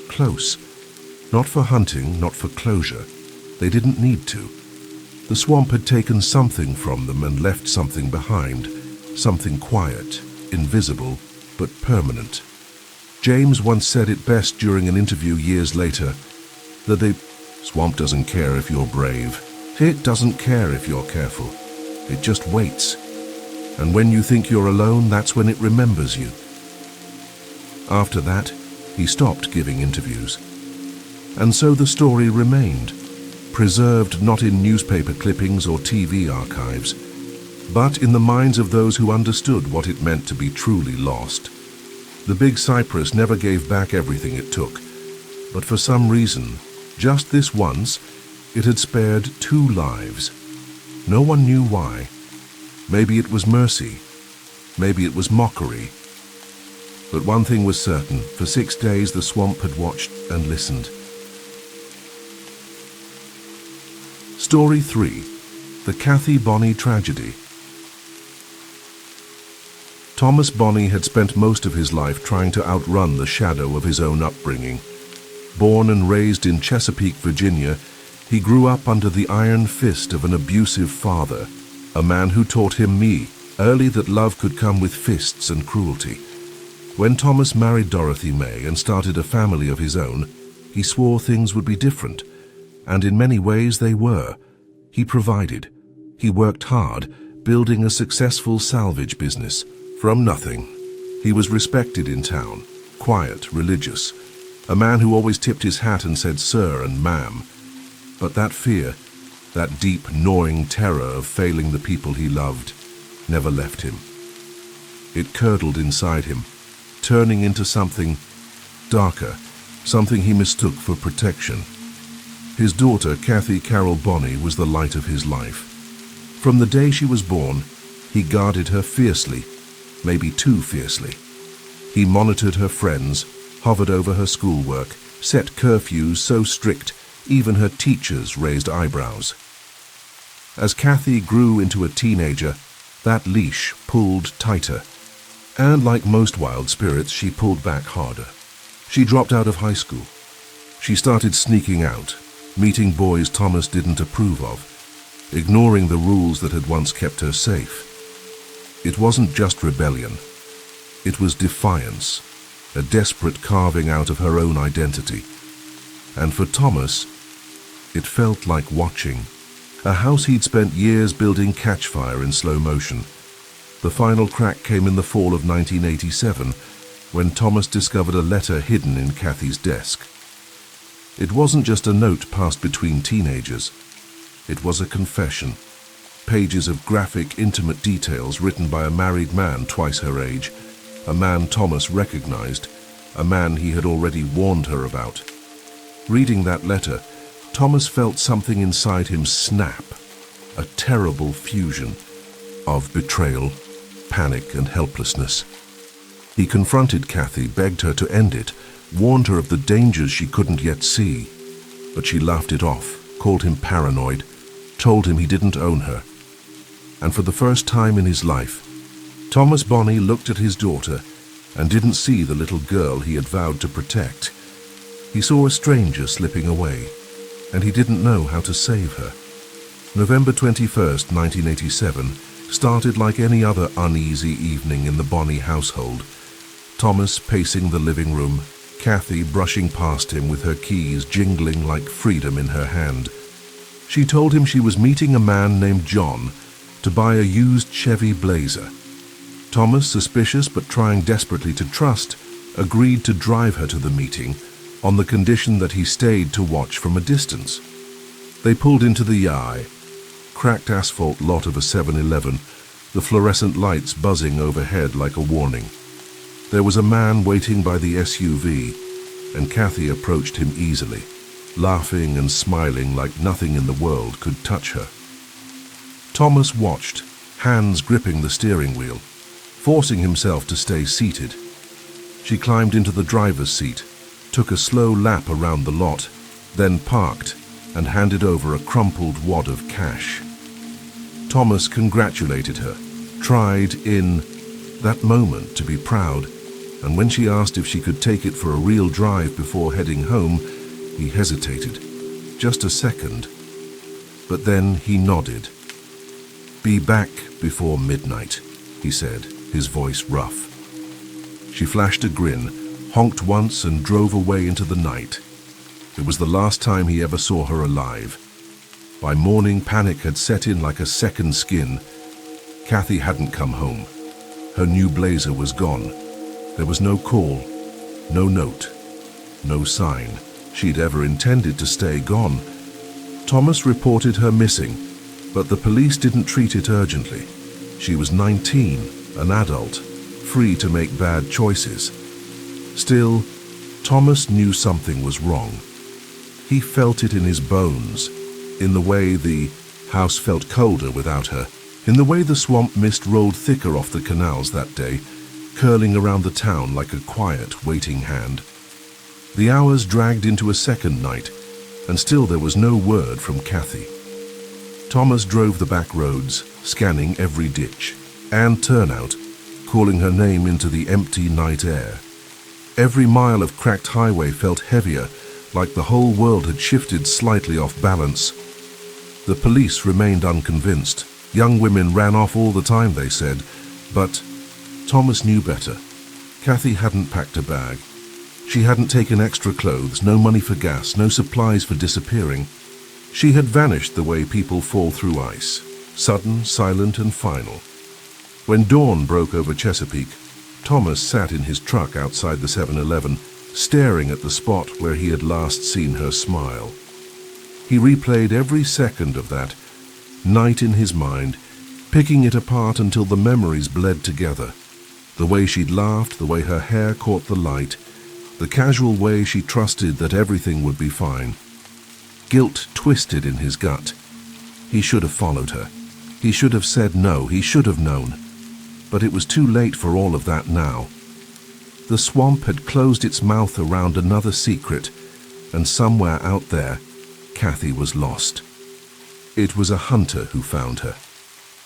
close. Not for hunting, not for closure. They didn't need to. The swamp had taken something from them and left something behind. Something quiet, invisible, but permanent. James once said it best during an interview years later, that the swamp doesn't care if you're brave. It doesn't care if you're careful. It just waits. And when you think you're alone, that's when it remembers you. After that, he stopped giving interviews. And so the story remained, preserved not in newspaper clippings or TV archives, but in the minds of those who understood what it meant to be truly lost. The Big Cypress never gave back everything it took, but for some reason, just this once, it had spared 2 lives. No one knew why. Maybe it was mercy. Maybe it was mockery. But one thing was certain. For 6 days the swamp had watched and listened. Story 3. The Kathy Bonney Tragedy. Thomas Bonney had spent most of his life trying to outrun the shadow of his own upbringing. Born and raised in Chesapeake, Virginia, he grew up under the iron fist of an abusive father, a man who taught him early that love could come with fists and cruelty. When Thomas married Dorothy May and started a family of his own, he swore things would be different, and in many ways they were. He provided. He worked hard, building a successful salvage business. From nothing, he was respected in town, quiet, religious, a man who always tipped his hat and said sir and ma'am. But that fear, that deep, gnawing terror of failing the people he loved, never left him. It curdled inside him, turning into something darker, something he mistook for protection. His daughter, Kathy Bonney, was the light of his life. From the day she was born, he guarded her fiercely, maybe too fiercely. He monitored her friends, hovered over her schoolwork, set curfews so strict even her teachers raised eyebrows. As Kathy grew into a teenager, that leash pulled tighter, and like most wild spirits, she pulled back harder. She dropped out of high school. She started sneaking out, meeting boys Thomas didn't approve of, ignoring the rules that had once kept her safe. It wasn't just rebellion. It was defiance, a desperate carving out of her own identity. And for Thomas, it felt like watching a house he'd spent years building catch fire in slow motion. The final crack came in the fall of 1987, when Thomas discovered a letter hidden in Kathy's desk. It wasn't just a note passed between teenagers. It was a confession, pages of graphic, intimate details written by a married man twice her age, a man Thomas recognized, a man he had already warned her about. Reading that letter, Thomas felt something inside him snap, a terrible fusion of betrayal, panic, and helplessness. He confronted Kathy, begged her to end it, warned her of the dangers she couldn't yet see. But she laughed it off, called him paranoid, told him he didn't own her. And for the first time in his life, Thomas Bonney looked at his daughter and didn't see the little girl he had vowed to protect. He saw a stranger slipping away, and he didn't know how to save her. November 21st, 1987, started like any other uneasy evening in the Bonney household. Thomas pacing the living room, Kathy brushing past him with her keys jingling like freedom in her hand. She told him she was meeting a man named John to buy a used Chevy Blazer. Thomas, suspicious but trying desperately to trust, agreed to drive her to the meeting on the condition that he stayed to watch from a distance. They pulled into the Yai, cracked asphalt lot of a 7-Eleven, the fluorescent lights buzzing overhead like a warning. There was a man waiting by the SUV, and Kathy approached him easily, laughing and smiling like nothing in the world could touch her. Thomas watched, hands gripping the steering wheel, forcing himself to stay seated. She climbed into the driver's seat, took a slow lap around the lot, then parked and handed over a crumpled wad of cash. Thomas congratulated her, tried in that moment to be proud, and when she asked if she could take it for a real drive before heading home, he hesitated, just a second. But then he nodded. "Be back before midnight," he said, his voice rough. She flashed a grin, honked once and drove away into the night. It was the last time he ever saw her alive. By morning, panic had set in like a second skin. Kathy hadn't come home. Her new Blazer was gone. There was no call, no note, no sign she'd ever intended to stay gone. Thomas reported her missing, but the police didn't treat it urgently. She was 19, an adult, free to make bad choices. Still, Thomas knew something was wrong. He felt it in his bones, in the way the house felt colder without her, in the way the swamp mist rolled thicker off the canals that day, curling around the town like a quiet, waiting hand. The hours dragged into a second night, and still there was no word from Kathy. Thomas drove the back roads, scanning every ditch and turnout, calling her name into the empty night air. Every mile of cracked highway felt heavier, like the whole world had shifted slightly off balance. The police remained unconvinced. Young women ran off all the time, they said, but Thomas knew better. Kathy hadn't packed a bag. She hadn't taken extra clothes, no money for gas, no supplies for disappearing. She had vanished the way people fall through ice, sudden, silent, and final. When dawn broke over Chesapeake, Thomas sat in his truck outside the 7-Eleven, staring at the spot where he had last seen her smile. He replayed every second of that night in his mind, picking it apart until the memories bled together. The way she'd laughed, the way her hair caught the light, the casual way she trusted that everything would be fine. Guilt twisted in his gut. He should have followed her. He should have said no. He should have known. But it was too late for all of that now. The swamp had closed its mouth around another secret, and somewhere out there, Kathy was lost. It was a hunter who found her.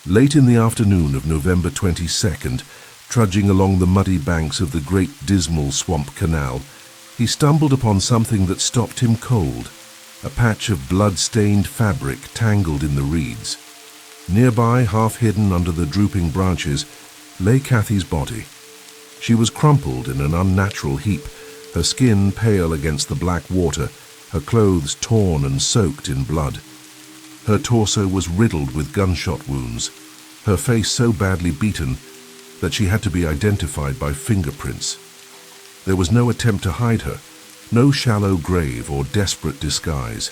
Late in the afternoon of November 22nd, trudging along the muddy banks of the Great Dismal Swamp Canal, he stumbled upon something that stopped him cold, a patch of blood-stained fabric tangled in the reeds. Nearby, half hidden under the drooping branches, lay Kathy's body. She was crumpled in an unnatural heap, her skin pale against the black water, her clothes torn and soaked in blood. Her torso was riddled with gunshot wounds, her face so badly beaten that she had to be identified by fingerprints. There was no attempt to hide her, no shallow grave or desperate disguise.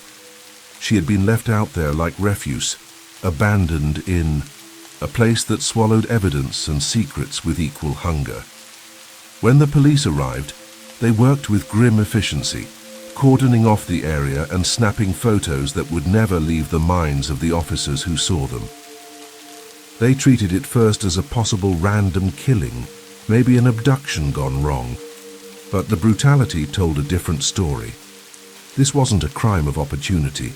She had been left out there like refuse, abandoned in a place that swallowed evidence and secrets with equal hunger. When the police arrived, they worked with grim efficiency, cordoning off the area and snapping photos that would never leave the minds of the officers who saw them. They treated it first as a possible random killing, maybe an abduction gone wrong. But the brutality told a different story. This wasn't a crime of opportunity.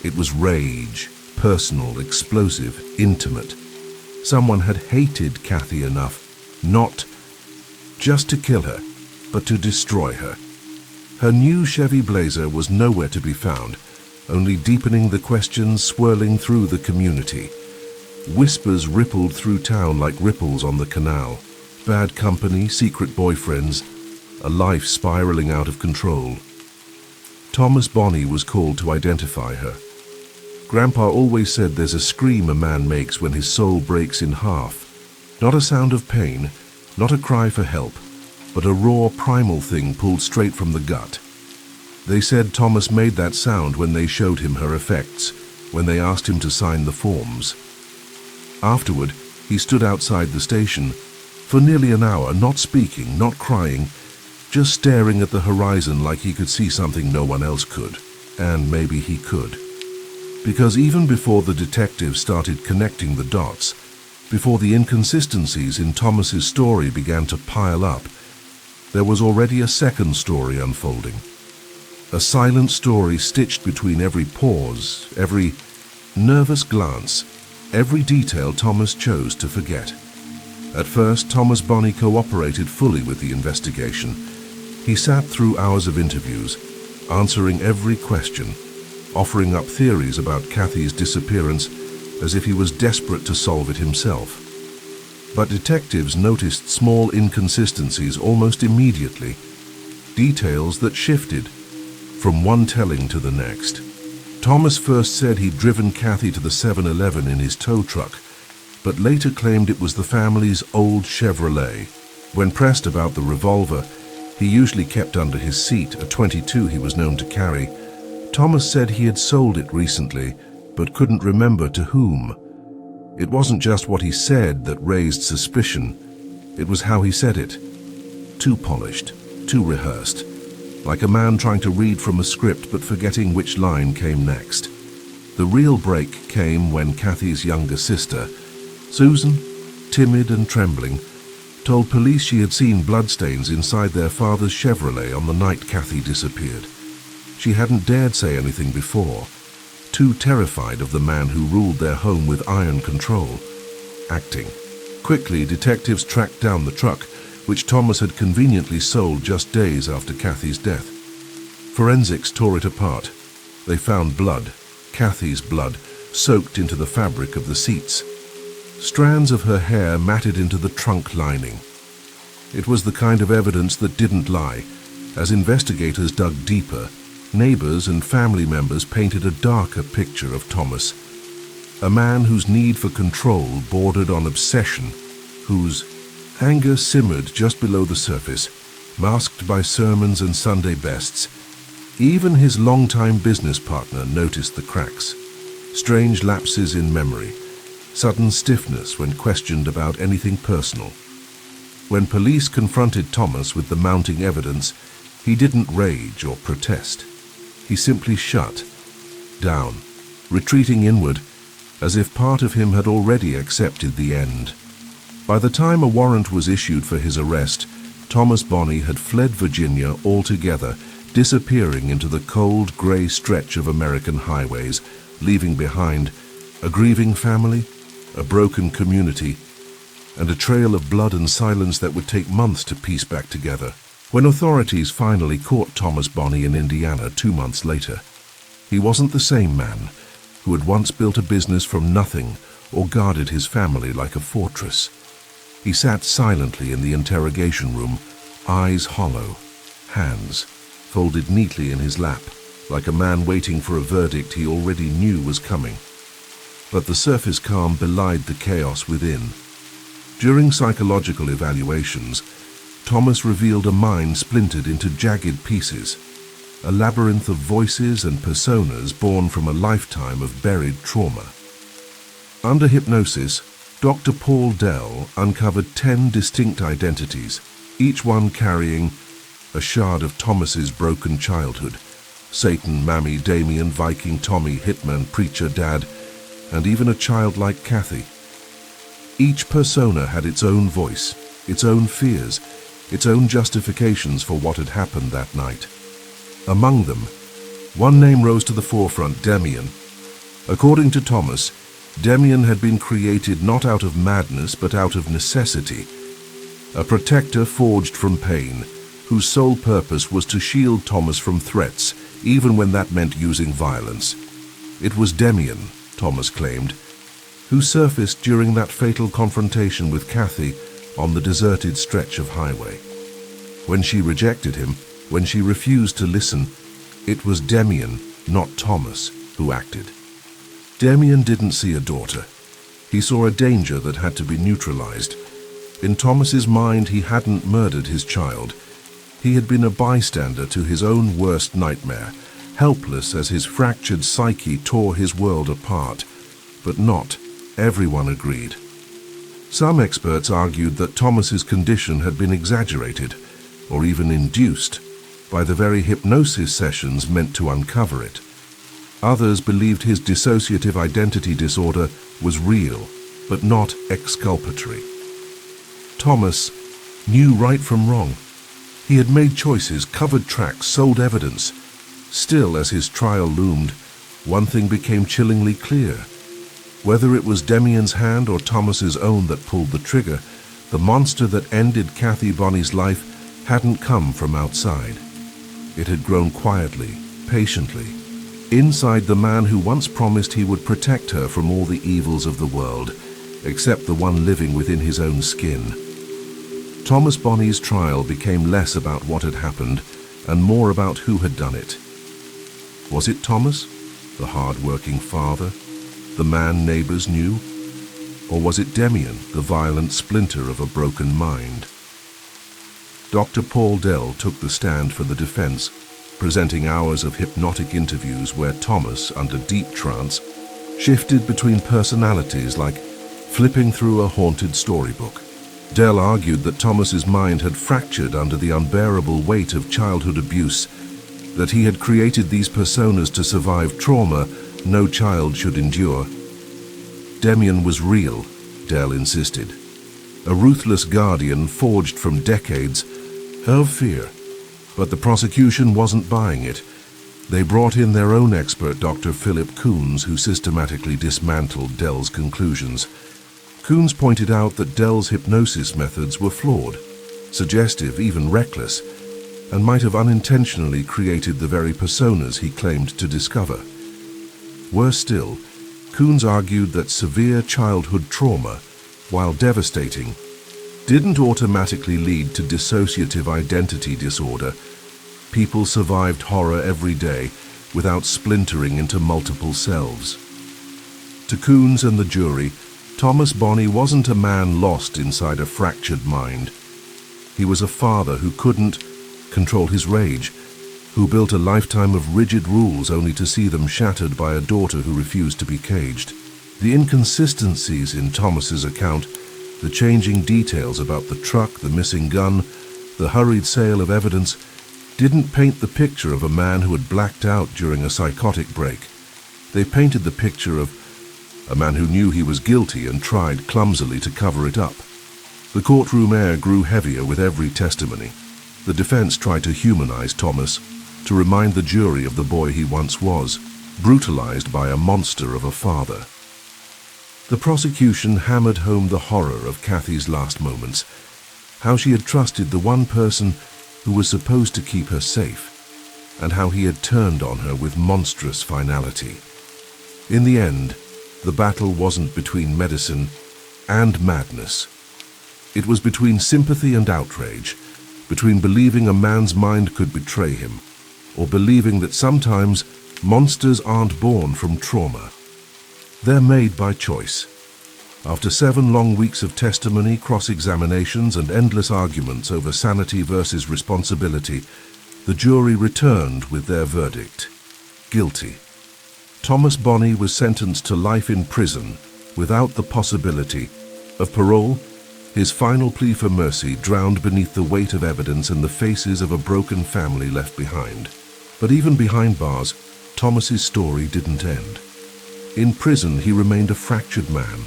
It was rage, personal, explosive, intimate. Someone had hated Kathy enough, not just to kill her, but to destroy her. Her new Chevy Blazer was nowhere to be found, only deepening the questions swirling through the community. Whispers rippled through town like ripples on the canal. Bad company, secret boyfriends, a life spiraling out of control. Thomas Bonney was called to identify her. Grandpa always said there's a scream a man makes when his soul breaks in half. Not a sound of pain, not a cry for help, but a raw primal thing pulled straight from the gut. They said Thomas made that sound when they showed him her effects, when they asked him to sign the forms. Afterward, he stood outside the station for nearly an hour, not speaking, not crying, just staring at the horizon like he could see something no one else could. And maybe he could. Because even before the detectives started connecting the dots, before the inconsistencies in Thomas's story began to pile up, there was already a second story unfolding. A silent story stitched between every pause, every nervous glance, every detail Thomas chose to forget. At first, Thomas Bonney cooperated fully with the investigation. He sat through hours of interviews, answering every question, offering up theories about Kathy's disappearance as if he was desperate to solve it himself. But detectives noticed small inconsistencies almost immediately, details that shifted from one telling to the next. Thomas first said he'd driven Kathy to the 7-Eleven in his tow truck, but later claimed it was the family's old Chevrolet. When pressed about the revolver he usually kept under his seat, a .22 he was known to carry, Thomas said he had sold it recently, but couldn't remember to whom. It wasn't just what he said that raised suspicion, it was how he said it. Too polished, too rehearsed, like a man trying to read from a script but forgetting which line came next. The real break came when Kathy's younger sister, Susan, timid and trembling, told police she had seen bloodstains inside their father's Chevrolet on the night Kathy disappeared. She hadn't dared say anything before, too terrified of the man who ruled their home with iron control. Acting. Quickly, detectives tracked down the truck, which Thomas had conveniently sold just days after Kathy's death. Forensics tore it apart. They found blood, Kathy's blood, soaked into the fabric of the seats. Strands of her hair matted into the trunk lining. It was the kind of evidence that didn't lie. As investigators dug deeper, neighbors and family members painted a darker picture of Thomas. A man whose need for control bordered on obsession, whose anger simmered just below the surface, masked by sermons and Sunday bests. Even his longtime business partner noticed the cracks, strange lapses in memory, sudden stiffness when questioned about anything personal. When police confronted Thomas with the mounting evidence, he didn't rage or protest. He simply shut down, retreating inward, as if part of him had already accepted the end. By the time a warrant was issued for his arrest, Thomas Bonney had fled Virginia altogether, disappearing into the cold, gray stretch of American highways, leaving behind a grieving family, a broken community, and a trail of blood and silence that would take months to piece back together. When authorities finally caught Thomas Bonney in Indiana 2 months later, he wasn't the same man who had once built a business from nothing or guarded his family like a fortress. He sat silently in the interrogation room, eyes hollow, hands folded neatly in his lap, like a man waiting for a verdict he already knew was coming. But the surface calm belied the chaos within. During psychological evaluations, Thomas revealed a mind splintered into jagged pieces, a labyrinth of voices and personas born from a lifetime of buried trauma. Under hypnosis, Dr. Paul Dell uncovered 10 distinct identities, each one carrying a shard of Thomas's broken childhood: Satan, Mammy, Damien, Viking, Tommy, Hitman, Preacher, Dad, and even a child like Kathy. Each persona had its own voice, its own fears, its own justifications for what had happened that night. Among them, one name rose to the forefront: Damien. According to Thomas, Damien had been created not out of madness but out of necessity, a protector forged from pain, whose sole purpose was to shield Thomas from threats, even when that meant using violence. It was Damien, Thomas claimed, who surfaced during that fatal confrontation with Kathy on the deserted stretch of highway. When she rejected him, when she refused to listen, it was Damien, not Thomas, who acted. Damien didn't see a daughter. He saw a danger that had to be neutralized. In Thomas's mind, he hadn't murdered his child. He had been a bystander to his own worst nightmare, helpless as his fractured psyche tore his world apart. But not everyone agreed. Some experts argued that Thomas's condition had been exaggerated, or even induced, by the very hypnosis sessions meant to uncover it. Others believed his dissociative identity disorder was real, but not exculpatory. Thomas knew right from wrong. He had made choices, covered tracks, sold evidence. Still, as his trial loomed, one thing became chillingly clear. Whether it was Damien's hand or Thomas's own that pulled the trigger, the monster that ended Kathy Bonney's life hadn't come from outside. It had grown quietly, patiently, inside the man who once promised he would protect her from all the evils of the world, except the one living within his own skin. Thomas Bonney's trial became less about what had happened and more about who had done it. Was it Thomas, the hard-working father, the man neighbors knew? Or was it Damien, the violent splinter of a broken mind? Dr. Paul Dell took the stand for the defense, presenting hours of hypnotic interviews where Thomas, under deep trance, shifted between personalities like flipping through a haunted storybook. Dell argued that Thomas's mind had fractured under the unbearable weight of childhood abuse, that he had created these personas to survive trauma no child should endure. Damien was real, Dell insisted, a ruthless guardian forged from decades of fear. But the prosecution wasn't buying it. They brought in their own expert, Dr. Philip Coons, who systematically dismantled Dell's conclusions. Coons pointed out that Dell's hypnosis methods were flawed, suggestive, even reckless, and might have unintentionally created the very personas he claimed to discover. Worse still, Coons argued that severe childhood trauma, while devastating, didn't automatically lead to dissociative identity disorder. People survived horror every day without splintering into multiple selves. To Coons and the jury, Thomas Bonney wasn't a man lost inside a fractured mind. He was a father who couldn't control his rage, who built a lifetime of rigid rules only to see them shattered by a daughter who refused to be caged. The inconsistencies in Thomas's account, the changing details about the truck, the missing gun, the hurried sale of evidence, didn't paint the picture of a man who had blacked out during a psychotic break. They painted the picture of a man who knew he was guilty and tried clumsily to cover it up. The courtroom air grew heavier with every testimony. The defense tried to humanize Thomas, to remind the jury of the boy he once was, brutalized by a monster of a father. The prosecution hammered home the horror of Kathy's last moments, how she had trusted the one person who was supposed to keep her safe, and how he had turned on her with monstrous finality. In the end, the battle wasn't between medicine and madness. It was between sympathy and outrage, between believing a man's mind could betray him, or believing that sometimes monsters aren't born from trauma. They're made by choice. After 7 long weeks of testimony, cross-examinations, and endless arguments over sanity versus responsibility, the jury returned with their verdict: guilty. Thomas Bonney was sentenced to life in prison without the possibility of parole. His final plea for mercy drowned beneath the weight of evidence and the faces of a broken family left behind. But even behind bars, Thomas's story didn't end. In prison, he remained a fractured man,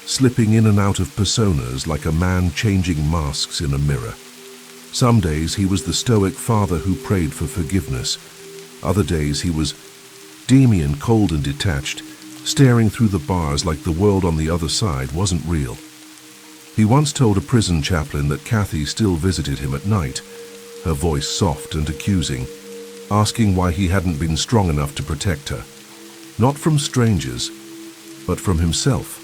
slipping in and out of personas like a man changing masks in a mirror. Some days he was the stoic father who prayed for forgiveness. Other days he was dreamy and cold and detached, staring through the bars like the world on the other side wasn't real. He once told a prison chaplain that Kathy still visited him at night, her voice soft and accusing, asking why he hadn't been strong enough to protect her. Not from strangers, but from himself.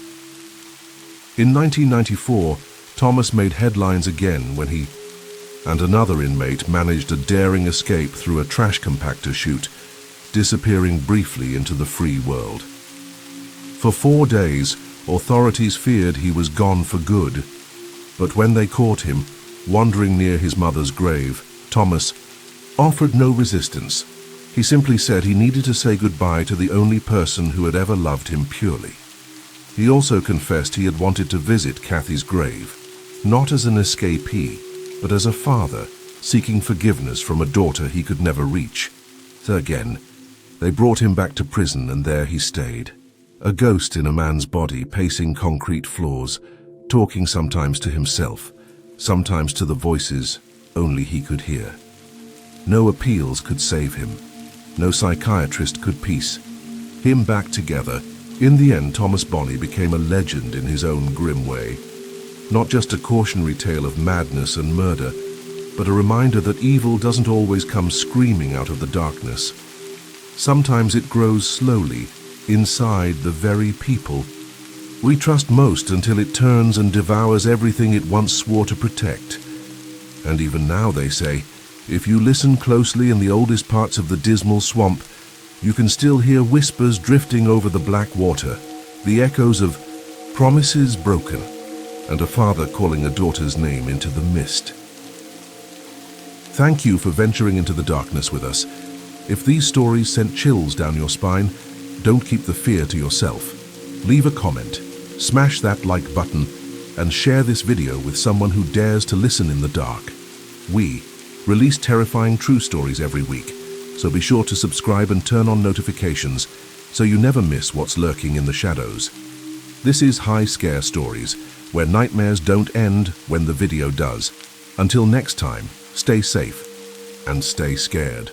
In 1994, Thomas made headlines again when he and another inmate managed a daring escape through a trash compactor chute, disappearing briefly into the free world. For 4 days, authorities feared he was gone for good, but when they caught him, wandering near his mother's grave, Thomas offered no resistance. He simply said he needed to say goodbye to the only person who had ever loved him purely. He also confessed he had wanted to visit Kathy's grave, not as an escapee, but as a father seeking forgiveness from a daughter he could never reach. So again, they brought him back to prison, and there he stayed. A ghost in a man's body, pacing concrete floors, talking sometimes to himself, sometimes to the voices only he could hear. No appeals could save him. No psychiatrist could piece him back together. In the end, Thomas Bonney became a legend in his own grim way. Not just a cautionary tale of madness and murder, but a reminder that evil doesn't always come screaming out of the darkness. Sometimes it grows slowly, inside the very people we trust most, until it turns and devours everything it once swore to protect. And even now, they say, if you listen closely in the oldest parts of the Dismal Swamp, you can still hear whispers drifting over the black water, the echoes of promises broken, and a father calling a daughter's name into the mist. Thank you for venturing into the darkness with us. If these stories sent chills down your spine, don't keep the fear to yourself. Leave a comment, smash that like button, and share this video with someone who dares to listen in the dark. We release terrifying true stories every week, so be sure to subscribe and turn on notifications so you never miss what's lurking in the shadows. This is High Scare Stories, where nightmares don't end when the video does. Until next time, stay safe and stay scared.